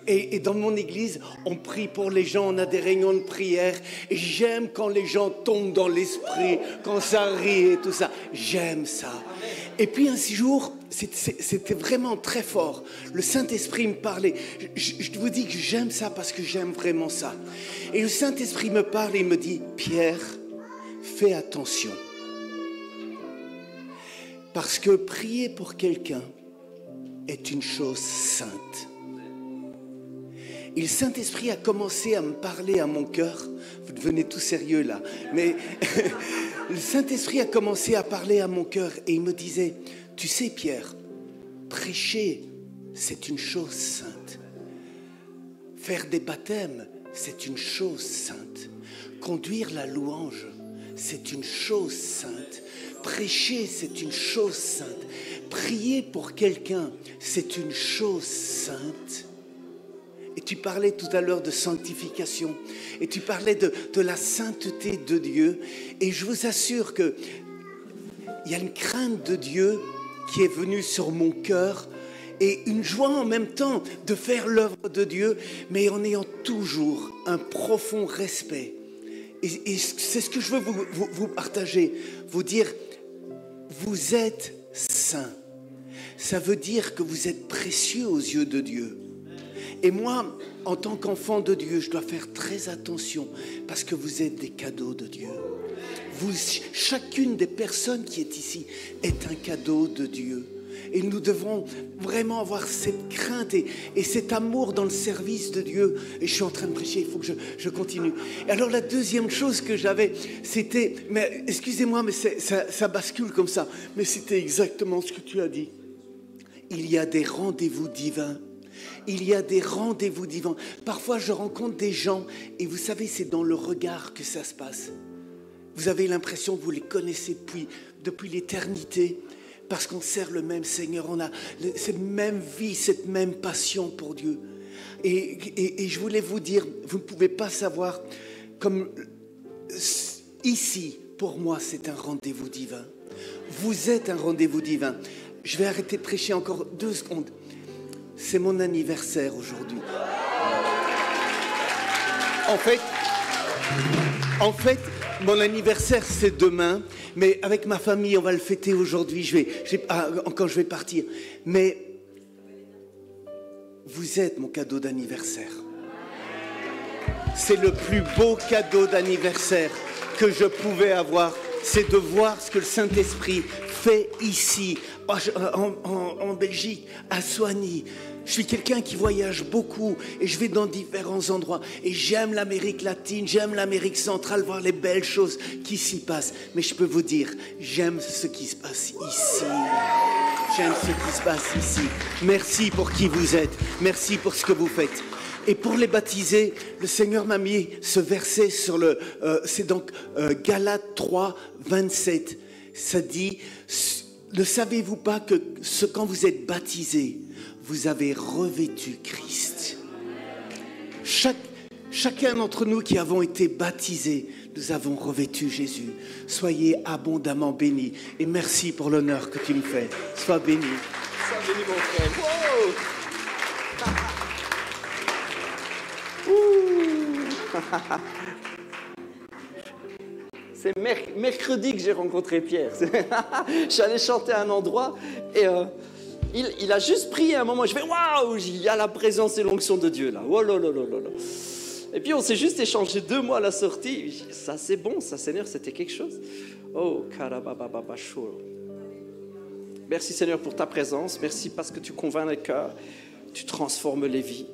Et dans mon église, on prie pour les gens, on a des réunions de prière. Et j'aime quand les gens tombent dans l'esprit, quand ça rit et tout ça. J'aime ça. Et puis un jour, c'était vraiment très fort. Le Saint-Esprit me parlait. Je vous dis que j'aime ça parce que j'aime vraiment ça. Et le Saint-Esprit me parle et il me dit, Pierre, fais attention. Parce que prier pour quelqu'un est une chose sainte. Et le Saint-Esprit a commencé à me parler à mon cœur. Vous devenez tout sérieux là. Mais le Saint-Esprit a commencé à parler à mon cœur et il me disait, tu sais Pierre, prêcher, c'est une chose sainte. Faire des baptêmes, c'est une chose sainte. Conduire la louange, c'est une chose sainte. Prêcher, c'est une chose sainte. Prier pour quelqu'un, c'est une chose sainte. Et tu parlais tout à l'heure de sanctification. Et tu parlais de la sainteté de Dieu. Et je vous assure qu'il y a une crainte de Dieu qui est venue sur mon cœur. Et une joie en même temps de faire l'œuvre de Dieu, mais en ayant toujours un profond respect. Et c'est ce que je veux vous partager, vous dire, vous êtes saints. Ça veut dire que vous êtes précieux aux yeux de Dieu. Et moi, en tant qu'enfant de Dieu, je dois faire très attention parce que vous êtes des cadeaux de Dieu. Chacune des personnes qui est ici est un cadeau de Dieu. Et nous devons vraiment avoir cette crainte et cet amour dans le service de Dieu. Et je suis en train de prêcher, il faut que je continue. Et alors la deuxième chose que j'avais, c'était, mais excusez-moi, mais ça bascule comme ça, mais c'était exactement ce que tu as dit. Il y a des rendez-vous divins. Il y a des rendez-vous divins. Parfois, je rencontre des gens et vous savez, c'est dans le regard que ça se passe. Vous avez l'impression que vous les connaissez depuis l'éternité. Parce qu'on sert le même Seigneur, on a cette même vie, cette même passion pour Dieu. Et je voulais vous dire, vous ne pouvez pas savoir, comme ici, pour moi, c'est un rendez-vous divin. Vous êtes un rendez-vous divin. Je vais arrêter de prêcher encore 2 secondes. C'est mon anniversaire aujourd'hui. En fait, mon anniversaire, c'est demain, mais avec ma famille, on va le fêter aujourd'hui. Quand je vais partir. Mais vous êtes mon cadeau d'anniversaire. C'est le plus beau cadeau d'anniversaire que je pouvais avoir. C'est de voir ce que le Saint-Esprit fait ici, en Belgique, à Soigny. Je suis quelqu'un qui voyage beaucoup et je vais dans différents endroits. Et j'aime l'Amérique latine, j'aime l'Amérique centrale, voir les belles choses qui s'y passent. Mais je peux vous dire, j'aime ce qui se passe ici. J'aime ce qui se passe ici. Merci pour qui vous êtes. Merci pour ce que vous faites. Et pour les baptiser, le Seigneur m'a mis ce verset sur c'est donc Galates 3, 27. Ça dit, ne savez-vous pas que quand vous êtes baptisés, vous avez revêtu Christ. Chacun d'entre nous qui avons été baptisés, nous avons revêtu Jésus. Soyez abondamment bénis. Et merci pour l'honneur que tu me fais. Sois béni. Sois béni, mon frère. Wow. C'est mercredi que j'ai rencontré Pierre. J'allais chanter à un endroit et Il a juste prié un moment. Je fais waouh, il y a la présence et l'onction de Dieu là. Oh là là là là là. Et puis on s'est juste échangé 2 mots à la sortie. Ça c'est bon, ça Seigneur, c'était quelque chose. Oh, karababababachou. Merci Seigneur pour ta présence. Merci parce que tu convaincs les cœurs. Tu transformes les vies.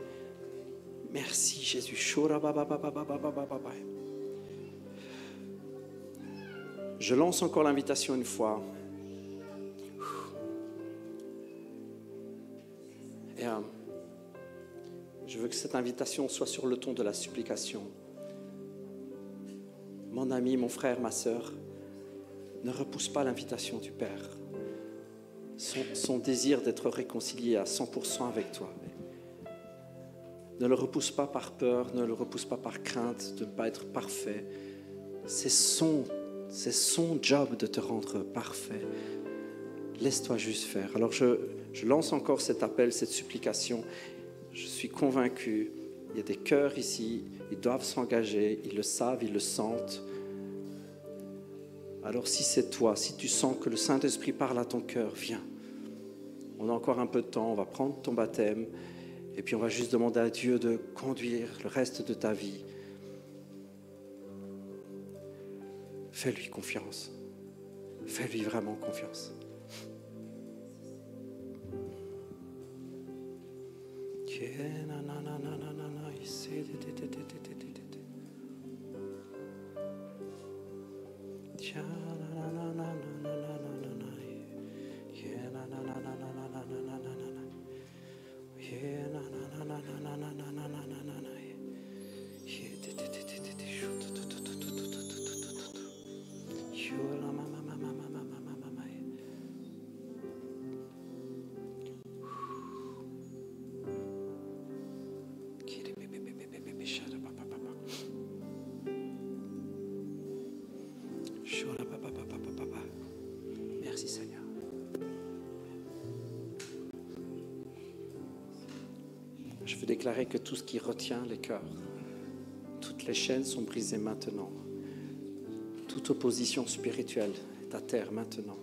Merci Jésus. Je lance encore l'invitation une fois. Et je veux que cette invitation soit sur le ton de la supplication. Mon ami, mon frère, ma sœur, ne repousse pas l'invitation du Père. Son désir d'être réconcilié à 100% avec toi. Ne le repousse pas par peur, ne le repousse pas par crainte de ne pas être parfait. C'est son job de te rendre parfait. Laisse-toi juste faire. Alors je lance encore cet appel, cette supplication. Je suis convaincu, il y a des cœurs ici, ils doivent s'engager, ils le savent, ils le sentent. Alors si c'est toi, si tu sens que le Saint-Esprit parle à ton cœur, viens. On a encore un peu de temps, on va prendre ton baptême et puis on va juste demander à Dieu de conduire le reste de ta vie. Fais-lui confiance. Fais-lui vraiment confiance. Merci Seigneur. Je veux déclarer que tout ce qui retient les cœurs, toutes les chaînes sont brisées maintenant. Toute opposition spirituelle est à terre maintenant.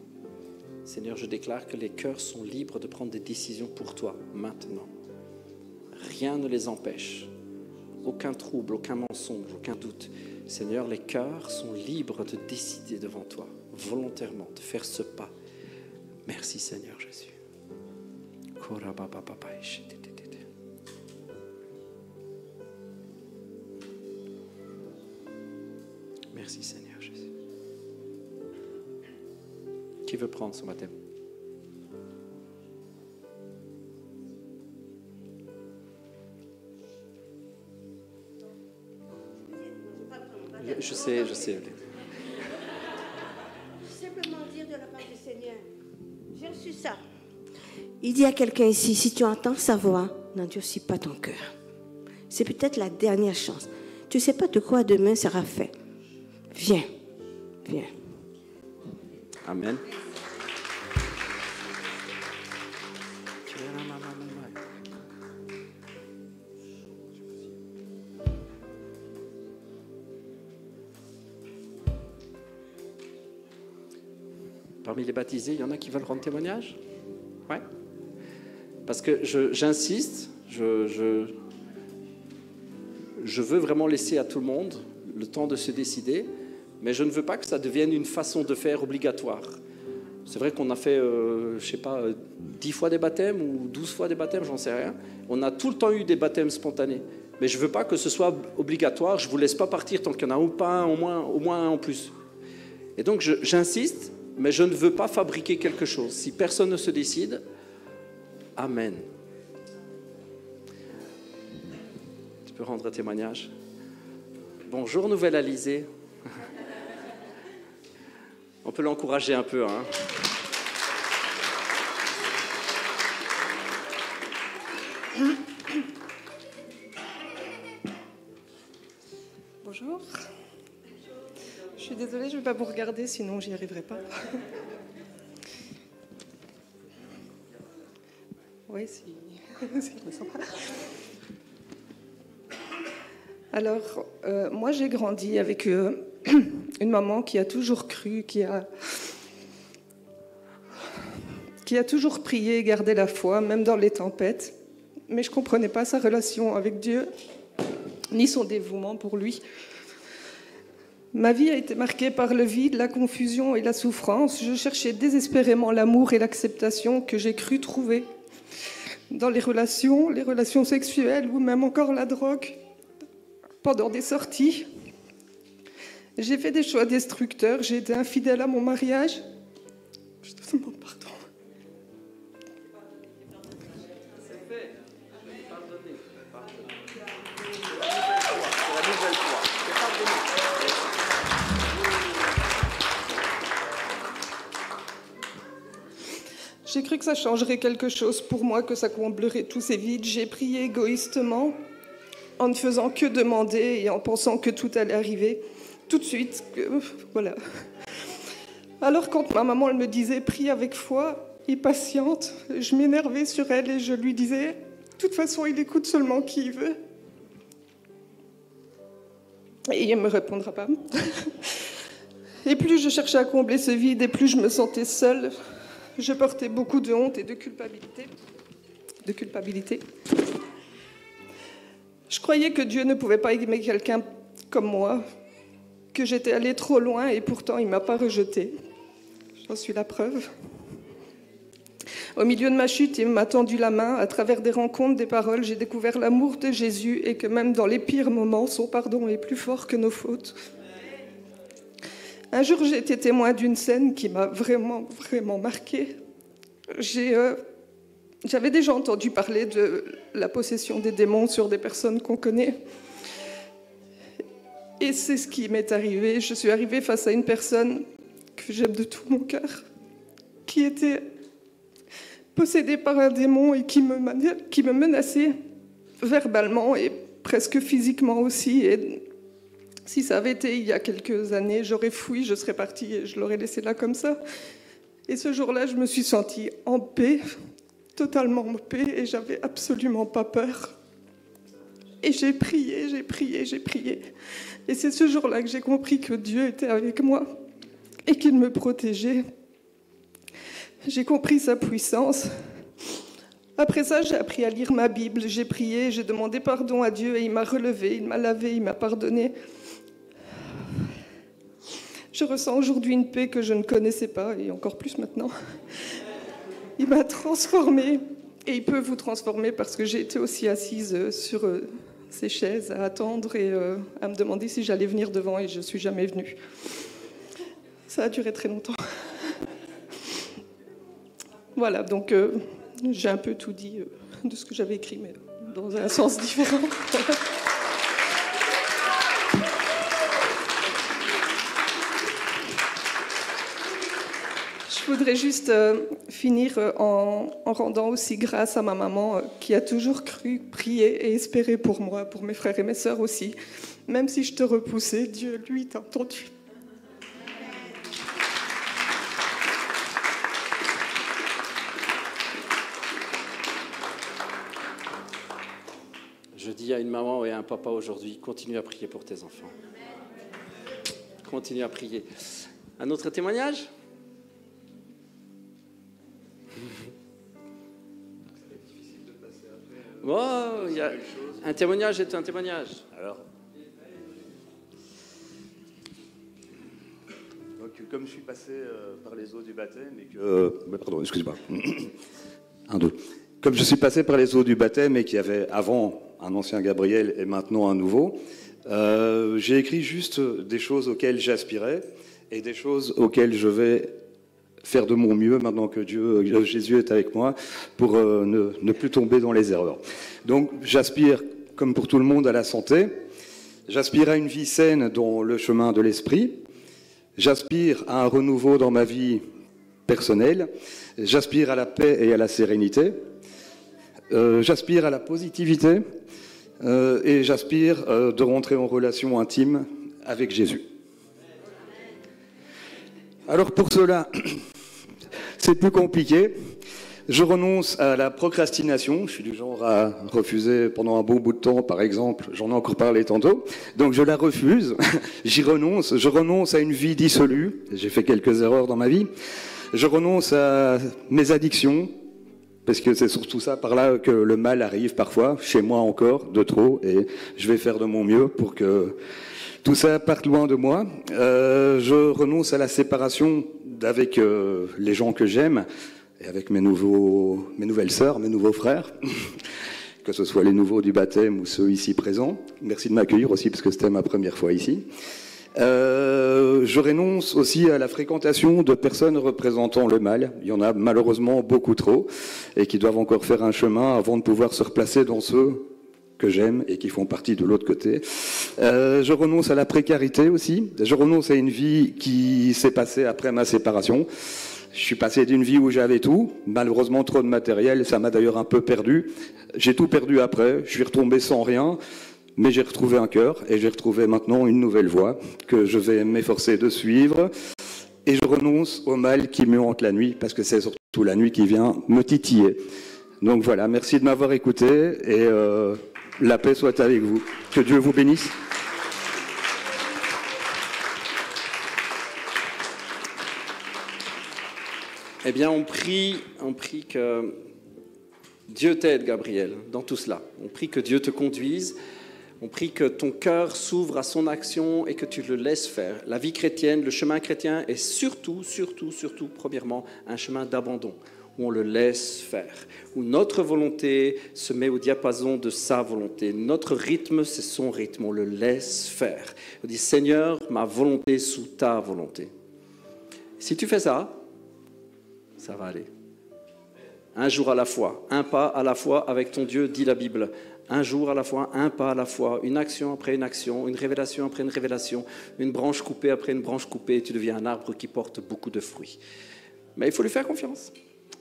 Seigneur, je déclare que les cœurs sont libres de prendre des décisions pour toi maintenant. Rien ne les empêche. Aucun trouble, aucun mensonge, aucun doute. Seigneur, les cœurs sont libres de décider devant toi, volontairement, de faire ce pas. Merci Seigneur Jésus. Merci Seigneur Jésus. Qui veut prendre son baptême? Je sais. Simplement dire de la part du Seigneur, j'ai reçu ça. Il dit à quelqu'un ici, si tu entends sa voix, n'endurcis pas ton cœur. C'est peut-être la dernière chance. Tu ne sais pas de quoi demain sera fait. Viens. Amen. Parmi les baptisés, il y en a qui veulent rendre témoignage? Ouais. Parce que j'insiste, je veux vraiment laisser à tout le monde le temps de se décider, mais je ne veux pas que ça devienne une façon de faire obligatoire. C'est vrai qu'on a fait, 10 fois des baptêmes ou 12 fois des baptêmes, j'en sais rien. On a tout le temps eu des baptêmes spontanés. Mais je ne veux pas que ce soit obligatoire. Je ne vous laisse pas partir tant qu'il y en a pas un, au moins un en plus. Et donc j'insiste, mais je ne veux pas fabriquer quelque chose. Si personne ne se décide, amen. Tu peux rendre un témoignage? Bonjour, nouvelle Alizée. On peut l'encourager un peu, hein. Bonjour. Je suis désolée, je ne vais pas vous regarder, sinon j'y arriverai pas. Oui, c'est sympa. Alors, moi j'ai grandi avec une maman qui a toujours cru, qui qui a toujours prié et gardé la foi, même dans les tempêtes. Mais je ne comprenais pas sa relation avec Dieu, ni son dévouement pour lui. Ma vie a été marquée par le vide, la confusion et la souffrance. Je cherchais désespérément l'amour et l'acceptation que j'ai cru trouver dans les relations sexuelles ou même encore la drogue, pendant des sorties. J'ai fait des choix destructeurs, j'ai été infidèle à mon mariage. Je te demande pardon. J'ai cru que ça changerait quelque chose pour moi, que ça comblerait tous ces vides. J'ai prié égoïstement, en ne faisant que demander et en pensant que tout allait arriver tout de suite. Voilà. Alors quand ma maman elle me disait « prie avec foi et patiente », je m'énervais sur elle et je lui disais « de toute façon, il écoute seulement qui il veut ». Et il ne me répondra pas. Et plus je cherchais à combler ce vide, et plus je me sentais seule. Je portais beaucoup de honte et de culpabilité. Je croyais que Dieu ne pouvait pas aimer quelqu'un comme moi, que j'étais allée trop loin et pourtant il ne m'a pas rejetée. J'en suis la preuve. Au milieu de ma chute, il m'a tendu la main. À travers des rencontres, des paroles, j'ai découvert l'amour de Jésus et que même dans les pires moments, son pardon est plus fort que nos fautes. Un jour, j'ai été témoin d'une scène qui m'a vraiment, vraiment marquée. J'avais déjà entendu parler de la possession des démons sur des personnes qu'on connaît. Et c'est ce qui m'est arrivé. Je suis arrivée face à une personne que j'aime de tout mon cœur, qui était possédée par un démon et qui me menaçait verbalement et presque physiquement aussi. Et si ça avait été il y a quelques années, j'aurais fui, je serais partie et je l'aurais laissé là comme ça. Et ce jour-là, je me suis sentie en paix, totalement en paix, et j'avais absolument pas peur. Et j'ai prié. Et c'est ce jour-là que j'ai compris que Dieu était avec moi et qu'il me protégeait. J'ai compris sa puissance. Après ça, j'ai appris à lire ma Bible, j'ai prié, j'ai demandé pardon à Dieu et il m'a relevé, il m'a lavé, il m'a pardonné. Je ressens aujourd'hui une paix que je ne connaissais pas, et encore plus maintenant. Il m'a transformée, et il peut vous transformer parce que j'ai été aussi assise sur ces chaises à attendre et à me demander si j'allais venir devant, et je ne suis jamais venue. Ça a duré très longtemps. Voilà, donc j'ai un peu tout dit de ce que j'avais écrit, mais dans un sens différent. Je voudrais juste finir en rendant aussi grâce à ma maman qui a toujours cru, prié et espéré pour moi, pour mes frères et mes sœurs aussi. Même si je te repoussais, Dieu, lui, t'a entendu. Je dis à une maman et à un papa aujourd'hui, continue à prier pour tes enfants. Continue à prier. Un autre témoignage ? Oh, il y a un témoignage est un témoignage. Alors, donc, comme je suis passé par les eaux du baptême et que... pardon, excusez-moi. Un, deux. Comme je suis passé par les eaux du baptême et qu'il y avait avant un ancien Gabriel et maintenant un nouveau, j'ai écrit juste des choses auxquelles j'aspirais et des choses auxquelles je vais faire de mon mieux maintenant que Jésus est avec moi pour ne plus tomber dans les erreurs. Donc j'aspire, comme pour tout le monde, à la santé. J'aspire à une vie saine dans le chemin de l'esprit. J'aspire à un renouveau dans ma vie personnelle. J'aspire à la paix et à la sérénité. J'aspire à la positivité. Et j'aspire de rentrer en relation intime avec Jésus. Alors pour cela, c'est plus compliqué. Je renonce à la procrastination. Je suis du genre à refuser pendant un bon bout de temps, par exemple. J'en ai encore parlé tantôt. Donc je la refuse. J'y renonce. Je renonce à une vie dissolue. J'ai fait quelques erreurs dans ma vie. Je renonce à mes addictions, parce que c'est surtout ça par là que le mal arrive parfois, chez moi encore, de trop, et je vais faire de mon mieux pour que tout ça parte loin de moi. Je renonce à la séparation avec les gens que j'aime, et avec mes nouvelles sœurs, mes nouveaux frères, que ce soit les nouveaux du baptême ou ceux ici présents. Merci de m'accueillir aussi, parce que c'était ma première fois ici. Je renonce aussi à la fréquentation de personnes représentant le mal. Il y en a malheureusement beaucoup trop et qui doivent encore faire un chemin avant de pouvoir se replacer dans ceux que j'aime et qui font partie de l'autre côté. Je renonce à la précarité aussi. Je renonce à une vie qui s'est passée après ma séparation. Je suis passé d'une vie où j'avais tout, malheureusement trop de matériel, ça m'a d'ailleurs un peu perdu. J'ai tout perdu après, je suis retombé sans rien. Mais j'ai retrouvé un cœur et j'ai retrouvé maintenant une nouvelle voie que je vais m'efforcer de suivre. Et je renonce au mal qui me hante la nuit, parce que c'est surtout la nuit qui vient me titiller. Donc voilà, merci de m'avoir écouté et la paix soit avec vous. Que Dieu vous bénisse. Eh bien, on prie que Dieu t'aide, Gabriel, dans tout cela. On prie que Dieu te conduise. On prie que ton cœur s'ouvre à son action et que tu le laisses faire. La vie chrétienne, le chemin chrétien est surtout, premièrement, un chemin d'abandon, où on le laisse faire, où notre volonté se met au diapason de sa volonté. Notre rythme, c'est son rythme, on le laisse faire. On dit, Seigneur, ma volonté sous ta volonté. Si tu fais ça, ça va aller. Un jour à la fois, un pas à la fois avec ton Dieu, dit la Bible. Un jour à la fois, un pas à la fois, une action après une action, une révélation après une révélation, une branche coupée après une branche coupée, et tu deviens un arbre qui porte beaucoup de fruits. Mais il faut lui faire confiance.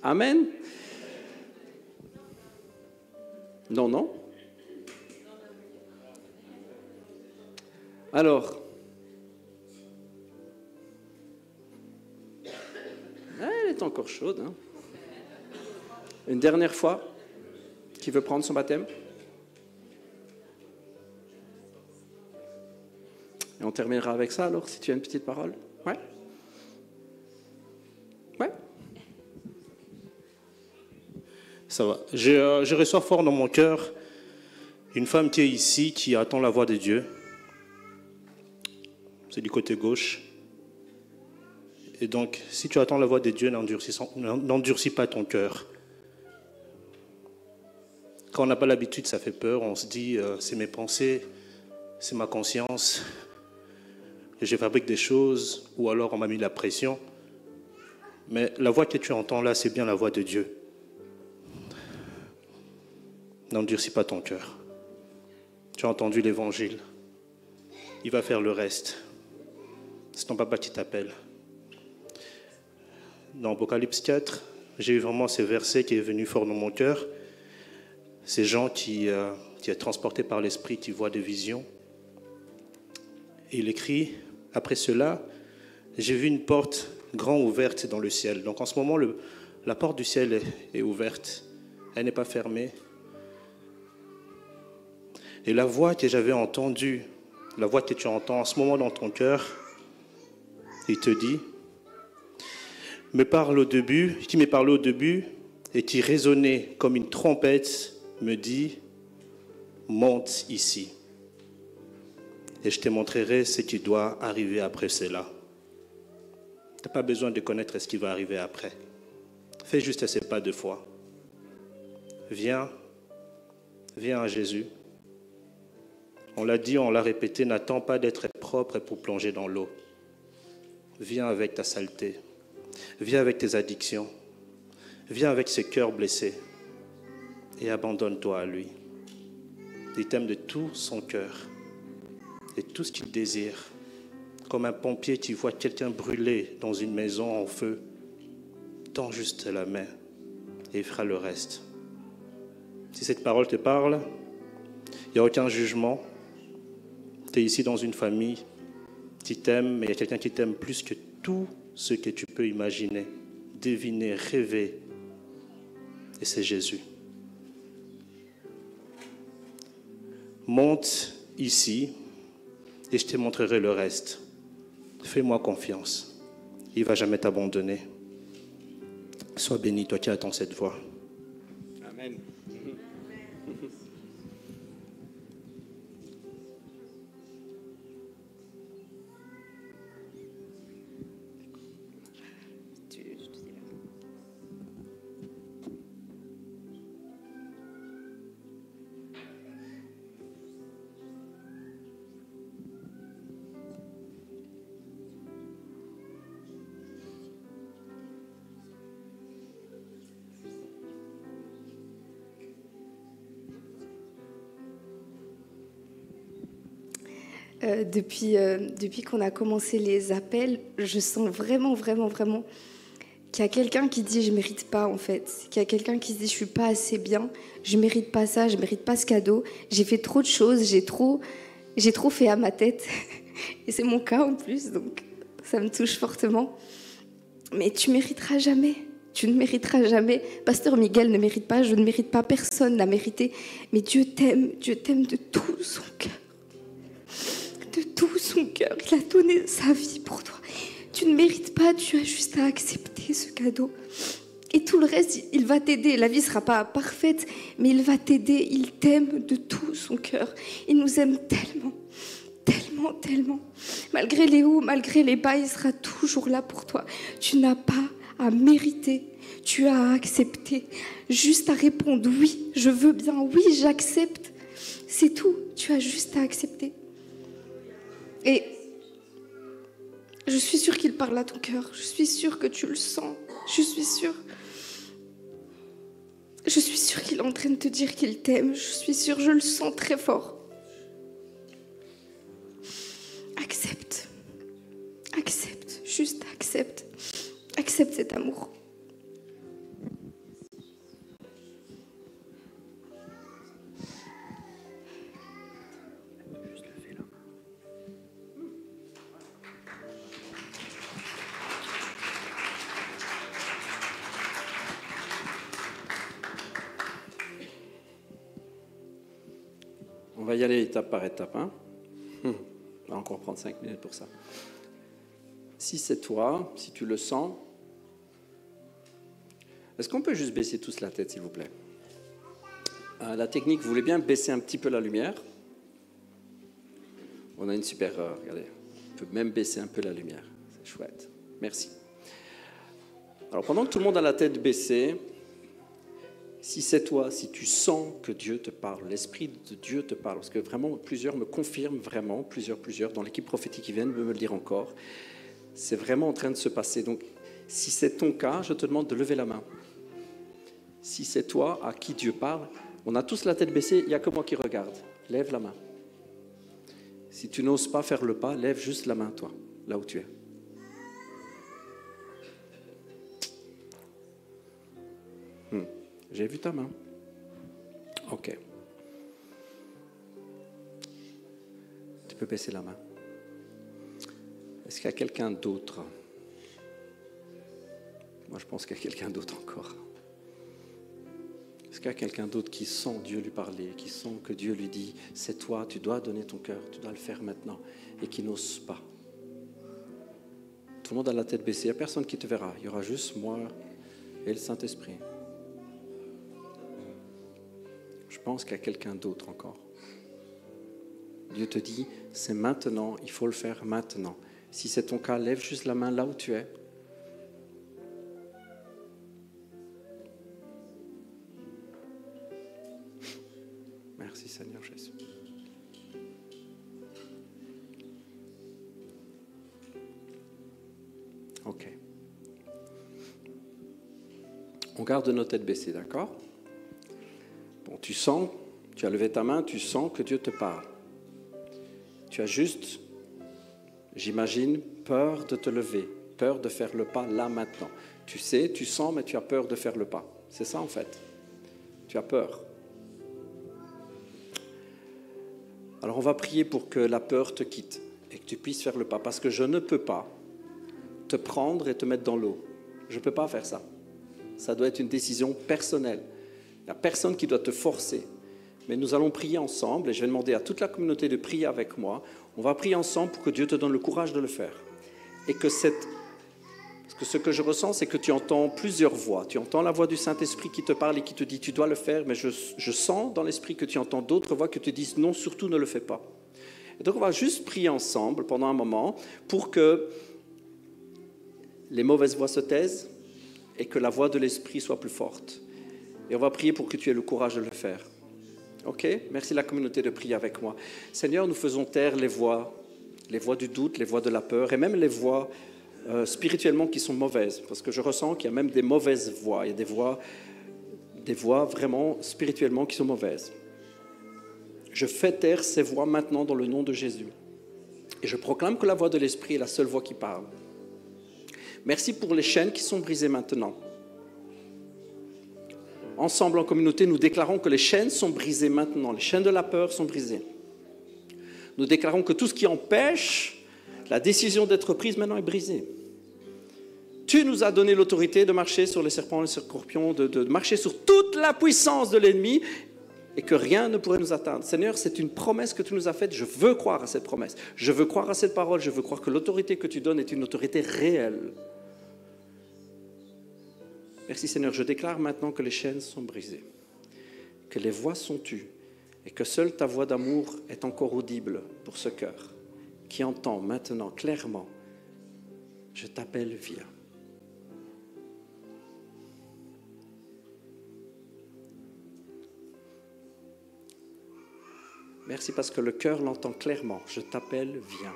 Amen. Non. Alors, elle est encore chaude. Hein. Une dernière fois, qui veut prendre son baptême? Et on terminera avec ça, alors, si tu as une petite parole. Ouais. Ça va. Je reçois fort dans mon cœur une femme qui est ici, qui attend la voix de Dieu. C'est du côté gauche. Et donc, si tu attends la voix de Dieu, n'endurcis pas ton cœur. Quand on n'a pas l'habitude, ça fait peur. On se dit, c'est mes pensées, c'est ma conscience. Je fabrique des choses, ou alors on m'a mis la pression. Mais la voix que tu entends là, c'est bien la voix de Dieu. N'endurcis pas ton cœur. Tu as entendu l'évangile. Il va faire le reste. C'est ton papa qui t'appelle. Dans Apocalypse 4, j'ai eu vraiment ces versets qui est venu fort dans mon cœur. Ces gens qui est transporté par l'esprit, qui voient des visions. Et il écrit, après cela, j'ai vu une porte grande ouverte dans le ciel. Donc en ce moment, la porte du ciel est ouverte. Elle n'est pas fermée. Et la voix que j'avais entendue, la voix que tu entends en ce moment dans ton cœur, il te dit, qui me parlait au début et qui résonnait comme une trompette, me dit, monte ici. Et je te montrerai ce qui doit arriver après cela. Tu n'as pas besoin de connaître ce qui va arriver après. Fais juste ces pas de foi. Viens à Jésus. On l'a dit, on l'a répété, n'attends pas d'être propre pour plonger dans l'eau. Viens avec ta saleté. Viens avec tes addictions. Viens avec ce cœur blessé. Et abandonne-toi à lui. Il t'aime de tout son cœur. Et tout ce qu'il désire. Comme un pompier qui voit quelqu'un brûler dans une maison en feu. Tends juste la main et il fera le reste. Si cette parole te parle, il n'y a aucun jugement. Tu es ici dans une famille qui t'aime, mais il y a quelqu'un qui t'aime plus que tout ce que tu peux imaginer, deviner, rêver. Et c'est Jésus. Monte ici et je te montrerai le reste. Fais-moi confiance. Il ne va jamais t'abandonner. Sois béni, toi qui attends cette voix. Amen. Depuis qu'on a commencé les appels, je sens vraiment qu'il y a quelqu'un qui dit je mérite pas en fait, qu'il y a quelqu'un qui se dit je suis pas assez bien, je mérite pas ça, je mérite pas ce cadeau, j'ai fait trop de choses, j'ai trop fait à ma tête et c'est mon cas en plus, donc ça me touche fortement. Mais tu mériteras jamais. Tu ne mériteras jamais. Pasteur Miguel ne mérite pas, je ne mérite pas, personne n'a mérité. Mais Dieu t'aime de tout son cœur. De tout son cœur. Il a donné sa vie pour toi. Tu ne mérites pas, tu as juste à accepter ce cadeau. Et tout le reste, il va t'aider. La vie ne sera pas parfaite, mais il va t'aider. Il t'aime de tout son cœur. Il nous aime tellement, tellement, tellement. Malgré les hauts, malgré les bas, il sera toujours là pour toi. Tu n'as pas à mériter, tu as à accepter. Juste à répondre oui, je veux bien, oui, j'accepte. C'est tout, tu as juste à accepter. Et je suis sûre qu'il parle à ton cœur. Je suis sûre que tu le sens. Je suis sûre qu'il est en train de te dire qu'il t'aime. Je suis sûre, je le sens très fort. Accepte. Accepte. Juste accepte. Accepte cet amour. On va y aller étape par étape. Hein. On va encore prendre 5 minutes pour ça. Si c'est toi, si tu le sens, est-ce qu'on peut juste baisser tous la tête, s'il vous plaît? La technique, vous voulez bien baisser un petit peu la lumière? On a une super heure, regardez. On peut même baisser un peu la lumière. C'est chouette. Merci. Alors, pendant que tout le monde a la tête baissée, si c'est toi, si tu sens que Dieu te parle, l'Esprit de Dieu te parle, parce que vraiment, plusieurs me confirment vraiment, plusieurs dans l'équipe prophétique qui viennent de me le dire encore, c'est vraiment en train de se passer. Donc, si c'est ton cas, je te demande de lever la main. Si c'est toi à qui Dieu parle, on a tous la tête baissée, il n'y a que moi qui regarde. Lève la main. Si tu n'oses pas faire le pas, lève juste la main, toi, là où tu es. J'ai vu ta main. Ok. Tu peux baisser la main. Est-ce qu'il y a quelqu'un d'autre? Moi, je pense qu'il y a quelqu'un d'autre encore. Est-ce qu'il y a quelqu'un d'autre qui sent Dieu lui parler, qui sent que Dieu lui dit « C'est toi, tu dois donner ton cœur, tu dois le faire maintenant » et qui n'ose pas? Tout le monde a la tête baissée, il n'y a personne qui te verra. Il y aura juste moi et le Saint-Esprit. Je pense qu'il y a quelqu'un d'autre encore. Dieu te dit « C'est maintenant, il faut le faire maintenant ». Si c'est ton cas, lève juste la main là où tu es. Merci Seigneur Jésus. Ok. On garde nos têtes baissées, d'accord? Bon, tu sens, tu as levé ta main, tu sens que Dieu te parle. Tu as juste, j'imagine, peur de te lever, peur de faire le pas là maintenant. Tu sais, tu sens, mais tu as peur de faire le pas. C'est ça en fait. Tu as peur. Alors on va prier pour que la peur te quitte et que tu puisses faire le pas. Parce que je ne peux pas te prendre et te mettre dans l'eau. Je ne peux pas faire ça. Ça doit être une décision personnelle. Il n'y a personne qui doit te forcer. Mais nous allons prier ensemble et je vais demander à toute la communauté de prier avec moi. On va prier ensemble pour que Dieu te donne le courage de le faire. Et que Parce que ce que je ressens, c'est que tu entends plusieurs voix. Tu entends la voix du Saint-Esprit qui te parle et qui te dit tu dois le faire, mais je sens dans l'esprit que tu entends d'autres voix qui te disent non, surtout ne le fais pas. Et donc on va juste prier ensemble pendant un moment pour que les mauvaises voix se taisent et que la voix de l'Esprit soit plus forte. Et on va prier pour que tu aies le courage de le faire. Ok? Merci la communauté de prier avec moi. Seigneur, nous faisons taire les voix du doute, les voix de la peur et même les voix spirituellement qui sont mauvaises. Parce que je ressens qu'il y a même des mauvaises voix. Il y a des voix vraiment spirituellement qui sont mauvaises. Je fais taire ces voix maintenant dans le nom de Jésus. Et je proclame que la voix de l'Esprit est la seule voix qui parle. Merci pour les chaînes qui sont brisées maintenant. Ensemble, en communauté, nous déclarons que les chaînes sont brisées maintenant. Les chaînes de la peur sont brisées. Nous déclarons que tout ce qui empêche la décision d'être prise maintenant est brisé. Tu nous as donné l'autorité de marcher sur les serpents et les scorpions, de marcher sur toute la puissance de l'ennemi et que rien ne pourrait nous atteindre. Seigneur, c'est une promesse que tu nous as faite. Je veux croire à cette promesse. Je veux croire à cette parole. Je veux croire que l'autorité que tu donnes est une autorité réelle. Merci Seigneur. Je déclare maintenant que les chaînes sont brisées, que les voix sont tues et que seule ta voix d'amour est encore audible pour ce cœur qui entend maintenant clairement « Je t'appelle, viens ». Merci parce que le cœur l'entend clairement. Je t'appelle, viens.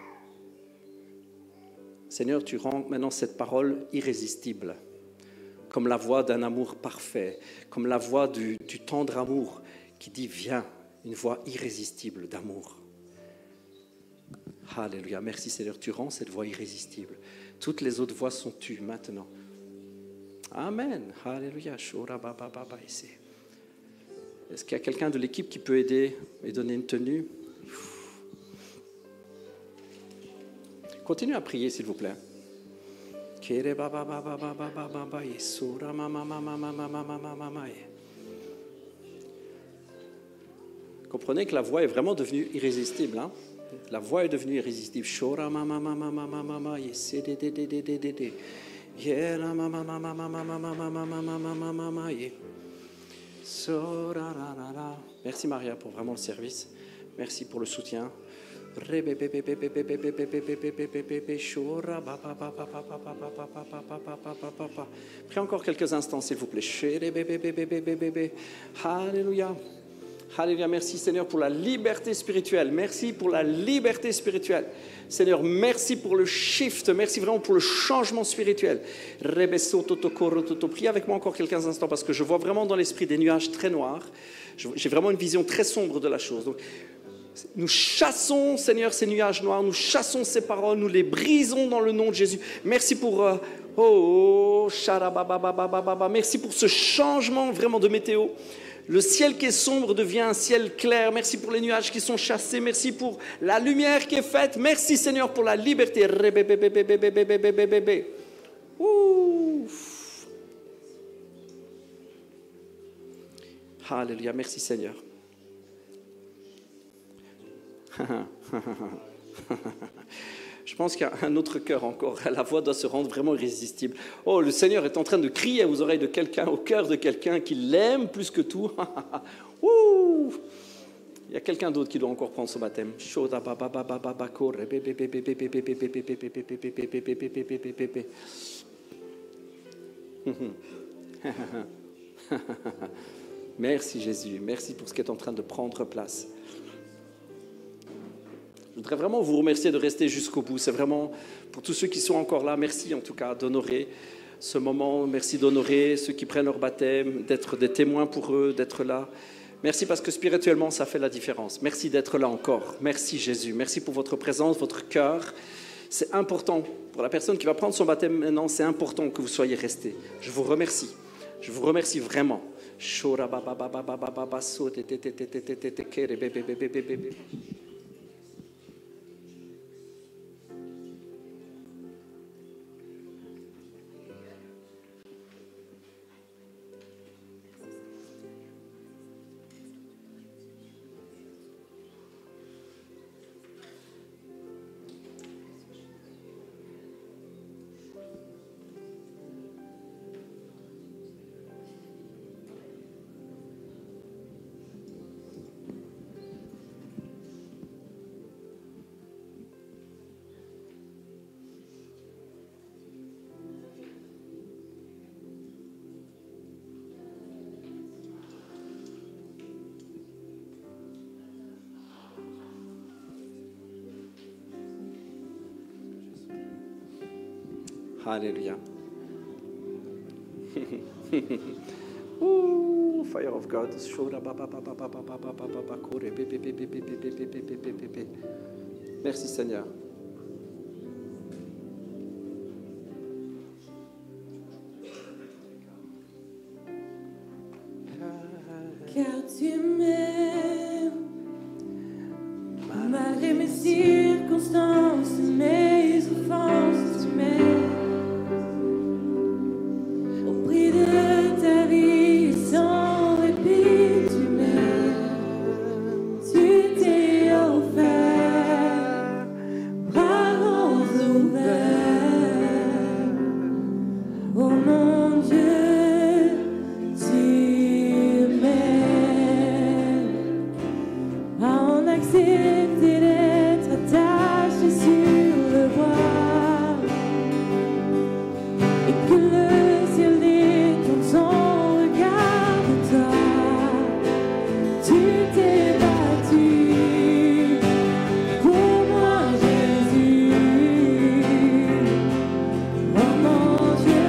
Seigneur, tu rends maintenant cette parole irrésistible, comme la voix d'un amour parfait, comme la voix du tendre amour qui dit viens, une voix irrésistible d'amour. Alléluia. Merci Seigneur, tu rends cette voix irrésistible. Toutes les autres voix sont tues maintenant. Amen. Alléluia. Est-ce qu'il y a quelqu'un de l'équipe qui peut aider et donner une tenue? Continuez à prier, s'il vous plaît. Comprenez que la voix est vraiment devenue irrésistible. Hein? La voix est devenue irrésistible. Merci Maria pour vraiment le service. Merci pour le soutien. Prenez encore quelques instants s'il vous plaît. Alléluia. Alléluia. Merci Seigneur pour la liberté spirituelle. Merci pour la liberté spirituelle. Seigneur, merci pour le shift. Merci vraiment pour le changement spirituel. Priez avec moi encore quelques instants parce que je vois vraiment dans l'esprit des nuages très noirs. J'ai vraiment une vision très sombre de la chose. Donc, nous chassons, Seigneur, ces nuages noirs. Nous chassons ces paroles. Nous les brisons dans le nom de Jésus. Merci pour... merci pour ce changement vraiment de météo. Le ciel qui est sombre devient un ciel clair. Merci pour les nuages qui sont chassés. Merci pour la lumière qui est faite. Merci Seigneur pour la liberté. Alléluia. Merci Seigneur. Je pense qu'il y a un autre cœur encore. La voix doit se rendre vraiment irrésistible. Oh, le Seigneur est en train de crier aux oreilles de quelqu'un, au cœur de quelqu'un qui l'aime plus que tout. Il y a quelqu'un d'autre qui doit encore prendre son baptême. Merci Jésus. Merci pour ce qui est en train de prendre place. Je voudrais vraiment vous remercier de rester jusqu'au bout. C'est vraiment, pour tous ceux qui sont encore là, merci en tout cas d'honorer ce moment. Merci d'honorer ceux qui prennent leur baptême, d'être des témoins pour eux, d'être là. Merci parce que spirituellement, ça fait la différence. Merci d'être là encore. Merci Jésus. Merci pour votre présence, votre cœur. C'est important. Pour la personne qui va prendre son baptême maintenant, c'est important que vous soyez restés. Je vous remercie. Je vous remercie vraiment. Alléluia. Ouh, fire of God. Merci Seigneur. Car tu m'aimes, malgré mes circonstances, mes offenses, tu m'aimes. Au prix de ta vie, sans répit, tu m'aimes. Tu t'es offert, bras grands ouverts. Oh mon Dieu, tu on accepté d'être attaché sur le bois et que le ciel détourne son regard de toi. Tu t'es battu pour moi, Jésus. Oh mon Dieu,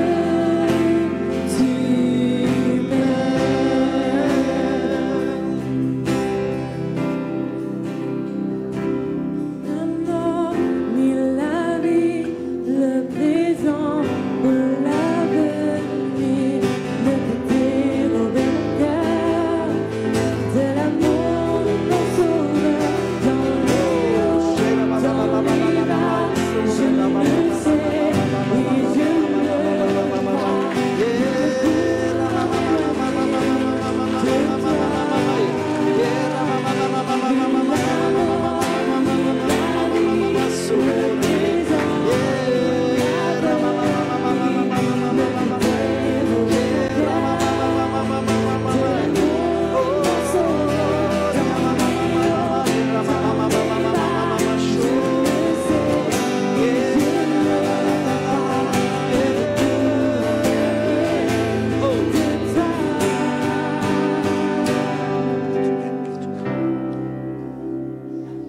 tu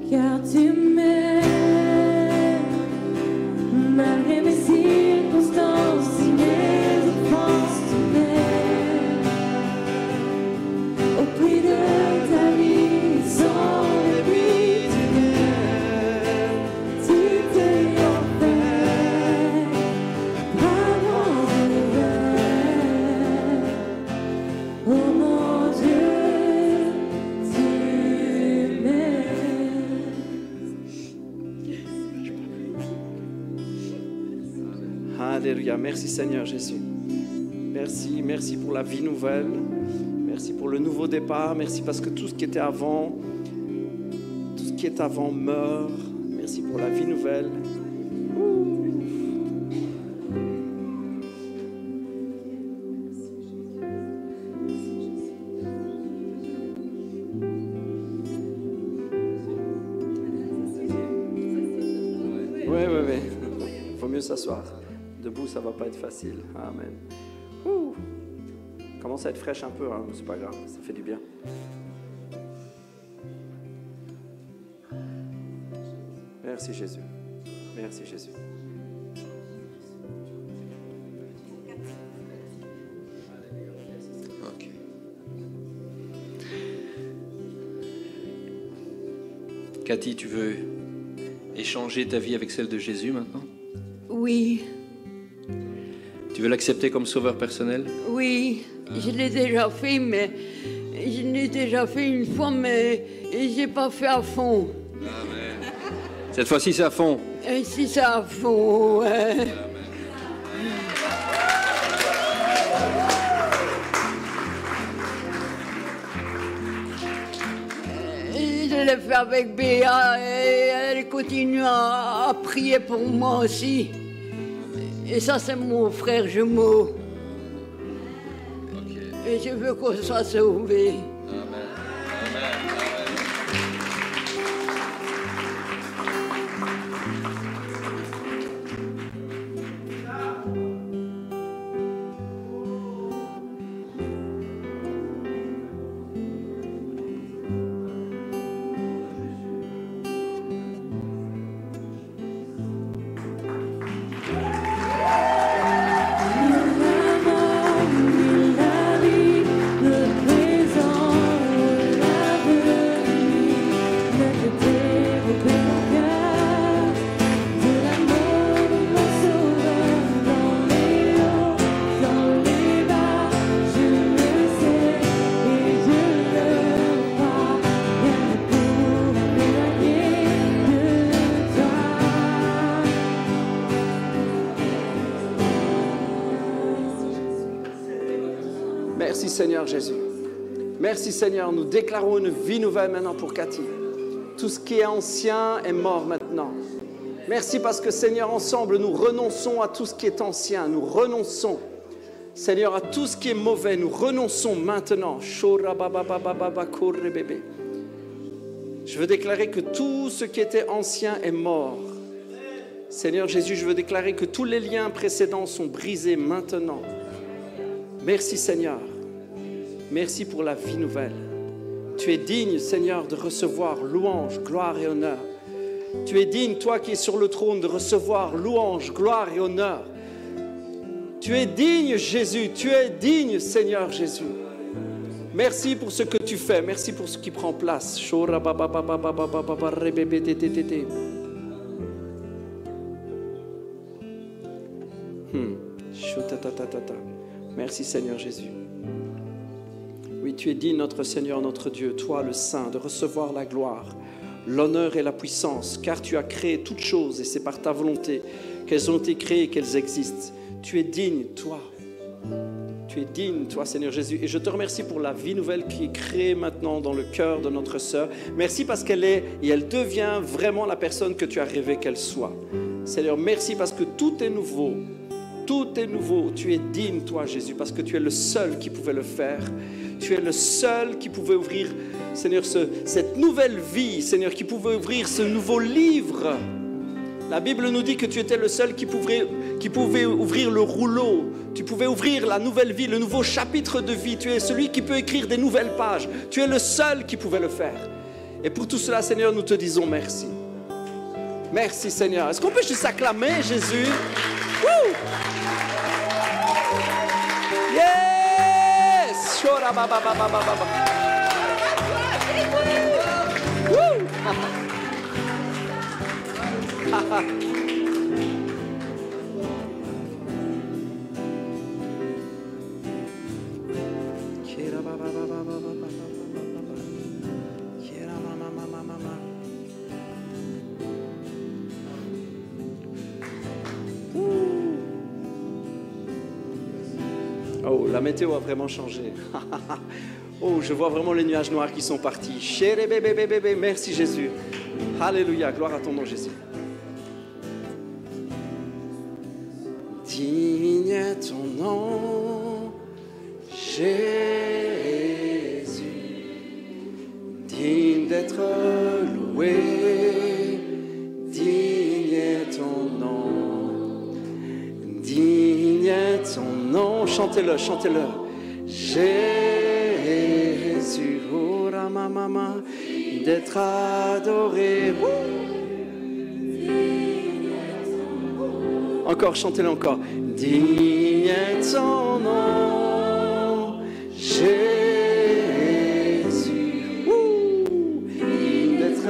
car tu m'aimes, malgré mes circonstances, mes offenses, tu m'aimes. Au prix de ta vie, sans répit, tu m'aimes. Tu t'es offert, bras grands ouverts. Oh mon Dieu, tu Alléluia. Merci Seigneur Jésus. Merci, merci pour la vie nouvelle. Merci pour le nouveau départ. Merci parce que tout ce qui était avant, tout ce qui est avant meurt. Merci pour la vie nouvelle. Oui. Il faut mieux s'asseoir. Debout, ça va pas être facile. Amen. Ouh. Commence à être fraîche un peu, hein, mais c'est pas grave, ça fait du bien. Merci Jésus. Merci Jésus. Ok. Cathy, tu veux échanger ta vie avec celle de Jésus maintenant? Oui, Tu veux l'accepter comme sauveur personnel? oui, je l'ai déjà fait, mais je l'ai déjà fait une fois, mais j'ai pas fait à fond. Amen. Cette fois-ci, c'est à fond. Et si c'est à fond, ouais. Je l'ai fait avec Béa et elle continue à prier pour moi aussi. Et ça, c'est mon frère jumeau. Et je veux qu'on soit sauvés. Merci Seigneur Jésus. Merci Seigneur, nous déclarons une vie nouvelle maintenant pour Cathy. Tout ce qui est ancien est mort maintenant. Merci parce que Seigneur, ensemble, nous renonçons à tout ce qui est ancien. Nous renonçons, Seigneur, à tout ce qui est mauvais. Nous renonçons maintenant. Je veux déclarer que tout ce qui était ancien est mort. Seigneur Jésus, je veux déclarer que tous les liens précédents sont brisés maintenant. Merci Seigneur. Merci pour la vie nouvelle. Tu es digne, Seigneur, de recevoir louange, gloire et honneur. Tu es digne, toi qui es sur le trône, de recevoir louange, gloire et honneur. Tu es digne, Jésus. Tu es digne, Seigneur Jésus. Merci pour ce que tu fais. Merci pour ce qui prend place. Merci, Seigneur Jésus. Oui, tu es digne, notre Seigneur, notre Dieu, toi le Saint, de recevoir la gloire, l'honneur et la puissance, car tu as créé toutes choses et c'est par ta volonté qu'elles ont été créées et qu'elles existent. Tu es digne, toi. Tu es digne, toi, Seigneur Jésus. Et je te remercie pour la vie nouvelle qui est créée maintenant dans le cœur de notre sœur. Merci parce qu'elle est et elle devient vraiment la personne que tu as rêvé qu'elle soit. Seigneur, merci parce que tout est nouveau. Tout est nouveau. Tu es digne, toi, Jésus, parce que tu es le seul qui pouvait le faire. Tu es le seul qui pouvait ouvrir, Seigneur, cette nouvelle vie, Seigneur, qui pouvait ouvrir ce nouveau livre. La Bible nous dit que tu étais le seul qui pouvait ouvrir le rouleau. Tu pouvais ouvrir la nouvelle vie, le nouveau chapitre de vie. Tu es celui qui peut écrire des nouvelles pages. Tu es le seul qui pouvait le faire. Et pour tout cela, Seigneur, nous te disons merci. Merci, Seigneur. Est-ce qu'on peut juste acclamer Jésus? Woo! Yes! Shora ba ba ba ba ba ba. Woo! Oh, la météo a vraiment changé. Oh, je vois vraiment les nuages noirs qui sont partis. Chéri bébé bébé, merci Jésus. Alléluia, gloire à ton nom Jésus. Digne est ton nom, Jésus, digne d'être loué, digne est ton nom, digne est ton nom, chantez-le, chantez-le, Jésus, oh Ramamama, d'être adoré. Encore, chantez-le encore. Digne est ton nom, Jésus, digne d'être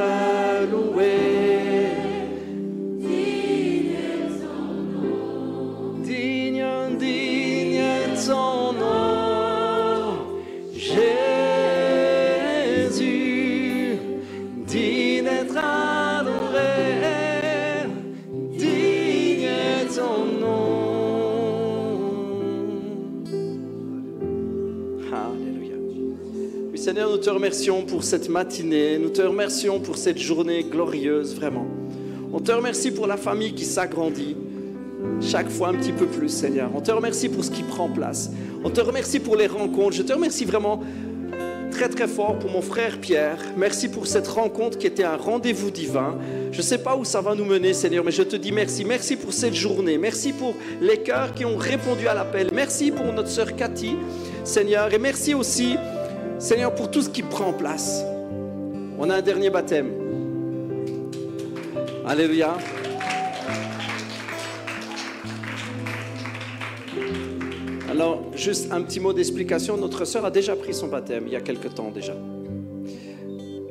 loué. Digne est ton nom, digne est ton nom, Jésus, digne d'être adoré. Ton nom. Alléluia. Oui, Seigneur, nous te remercions pour cette matinée. Nous te remercions pour cette journée glorieuse, vraiment. On te remercie pour la famille qui s'agrandit chaque fois un petit peu plus, Seigneur. On te remercie pour ce qui prend place. On te remercie pour les rencontres. Je te remercie vraiment très très fort pour mon frère Pierre. Merci pour cette rencontre qui était un rendez-vous divin. Je ne sais pas où ça va nous mener, Seigneur, mais je te dis merci. Merci pour cette journée. Merci pour les cœurs qui ont répondu à l'appel. Merci pour notre sœur Cathy, Seigneur. Et merci aussi, Seigneur, pour tout ce qui prend place. On a un dernier baptême. Alléluia. Alors, juste un petit mot d'explication. Notre sœur a déjà pris son baptême, il y a quelque temps déjà.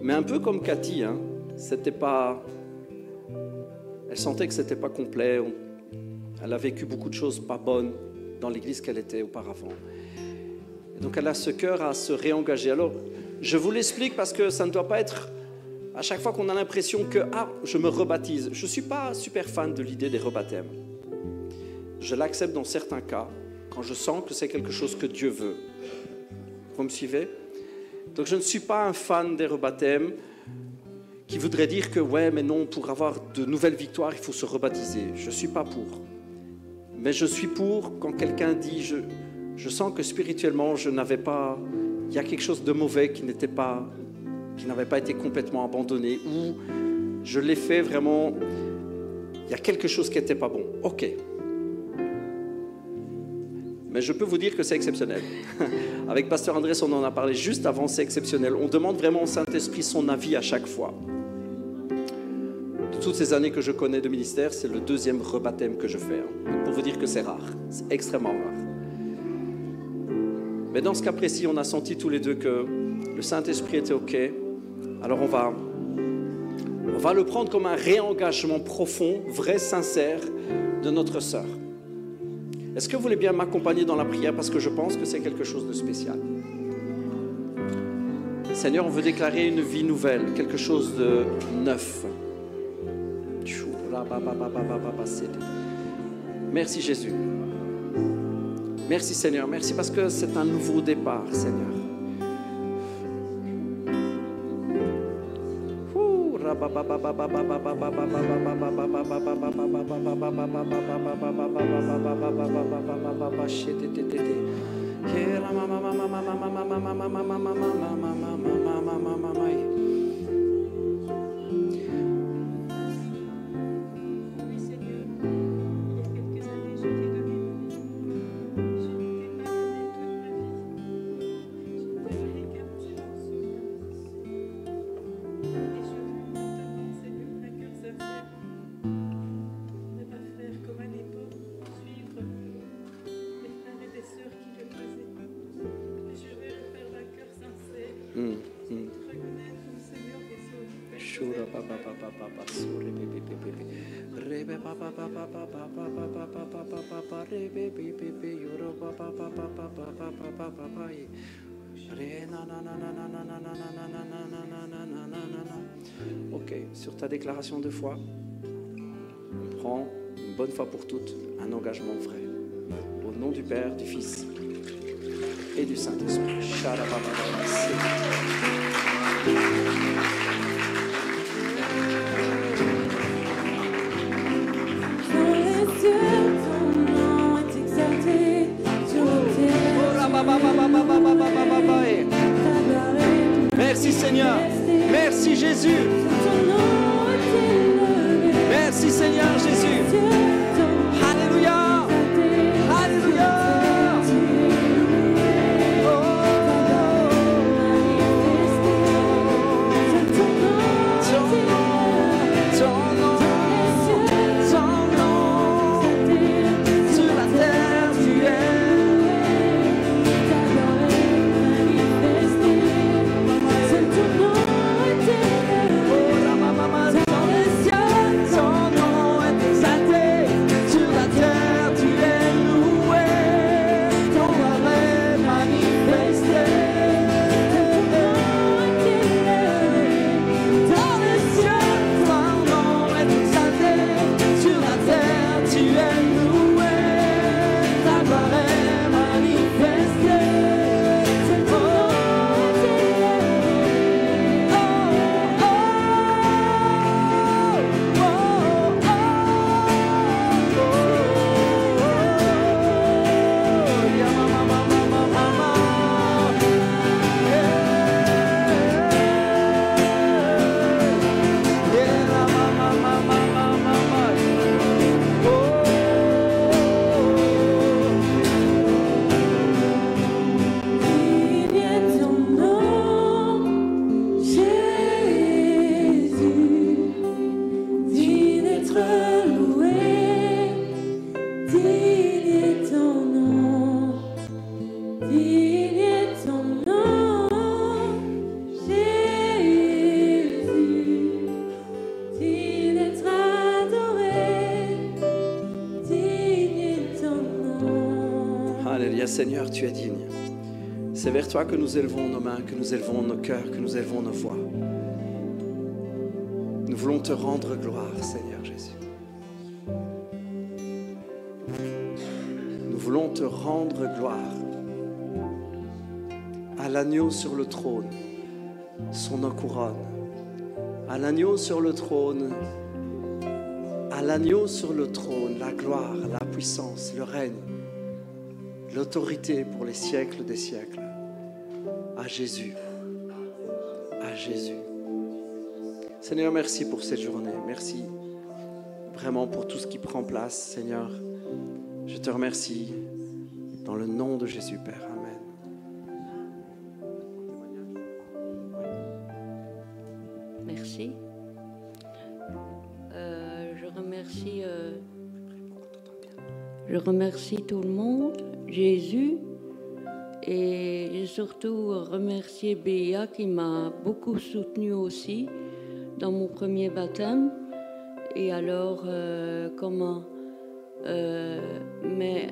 Mais un peu comme Cathy, hein, c'était pas... Elle sentait que ce n'était pas complet. Elle a vécu beaucoup de choses pas bonnes dans l'église qu'elle était auparavant. Et donc, elle a ce cœur à se réengager. Alors, je vous l'explique parce que ça ne doit pas être... À chaque fois qu'on a l'impression que, je me rebaptise. Je ne suis pas super fan de l'idée des rebaptêmes. Je l'accepte dans certains cas, quand je sens que c'est quelque chose que Dieu veut. Vous me suivez? Donc je ne suis pas un fan des rebaptêmes qui voudrait dire que ouais, mais non, pour avoir de nouvelles victoires, il faut se rebaptiser. Je ne suis pas pour. Mais je suis pour quand quelqu'un dit je sens que spirituellement, je n'avais pas... Il y a quelque chose de mauvais qui n'avait pas été complètement abandonné, ou je l'ai fait vraiment... Il y a quelque chose qui n'était pas bon. OK. Mais je peux vous dire que c'est exceptionnel. Avec Pasteur Andrés, on en a parlé juste avant, c'est exceptionnel. On demande vraiment au Saint-Esprit son avis à chaque fois. De toutes ces années que je connais de ministère, c'est le 2e rebaptême que je fais. Pour vous dire que c'est rare. C'est extrêmement rare. Mais dans ce cas précis, on a senti tous les deux que le Saint-Esprit était OK. Alors on va le prendre comme un réengagement profond, vrai, sincère de notre sœur. Est-ce que vous voulez bien m'accompagner dans la prière parce que je pense que c'est quelque chose de spécial. Seigneur, on veut déclarer une vie nouvelle, quelque chose de neuf. Merci Jésus. Merci Seigneur. Merci parce que c'est un nouveau départ, Seigneur. Ok, sur ta déclaration de foi, on prend une bonne fois pour toutes un engagement vrai. Au nom du Père, du Fils et du Saint-Esprit. Merci Seigneur, merci Jésus. Merci Seigneur Jésus. Alléluia, alléluia. Seigneur, tu es digne. C'est vers toi que nous élevons nos mains, que nous élevons nos cœurs, que nous élevons nos voix. Nous voulons te rendre gloire, Seigneur Jésus. Nous voulons te rendre gloire. à l'agneau sur le trône son couronne. À l'agneau sur le trône, à l'agneau sur le trône, la gloire, la puissance, le règne, l'autorité pour les siècles des siècles. À Jésus. À Jésus. Seigneur, merci pour cette journée. Merci vraiment pour tout ce qui prend place, Seigneur. Je te remercie dans le nom de Jésus, Père. Amen. Merci. Je remercie tout le monde, Jésus, et j'ai surtout remercié Béa qui m'a beaucoup soutenue aussi dans mon premier baptême. Et alors, mais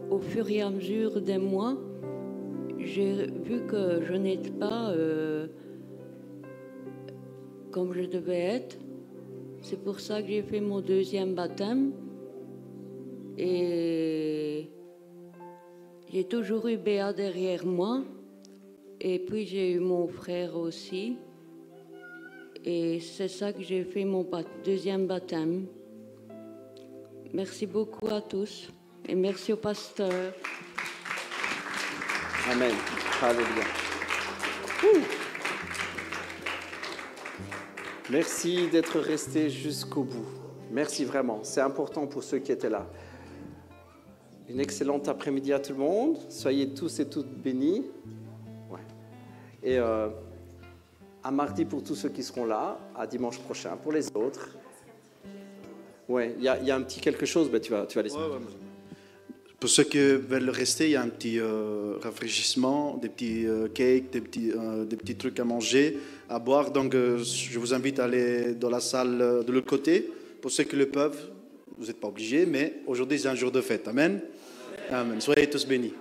au fur et à mesure des mois, j'ai vu que je n'étais pas comme je devais être. C'est pour ça que j'ai fait mon deuxième baptême. Et j'ai toujours eu Béa derrière moi. Et puis j'ai eu mon frère aussi. Et c'est ça que j'ai fait mon deuxième baptême. Merci beaucoup à tous. Et merci au pasteur. Amen. Alléluia. Merci d'être resté jusqu'au bout. Merci vraiment. C'est important pour ceux qui étaient là. Une excellente après-midi à tout le monde. Soyez tous et toutes bénis. Ouais. Et à mardi pour tous ceux qui seront là. À dimanche prochain pour les autres. Ouais, il y a un petit quelque chose. Ben, tu vas laisser. Ouais. Pour ceux qui veulent rester, il y a un petit rafraîchissement, des petits cakes, des petits trucs à manger, à boire. Donc, je vous invite à aller dans la salle de l'autre côté. Pour ceux qui le peuvent, vous n'êtes pas obligés, mais aujourd'hui, c'est un jour de fête. Amen. Amen. Soyez tous bénis.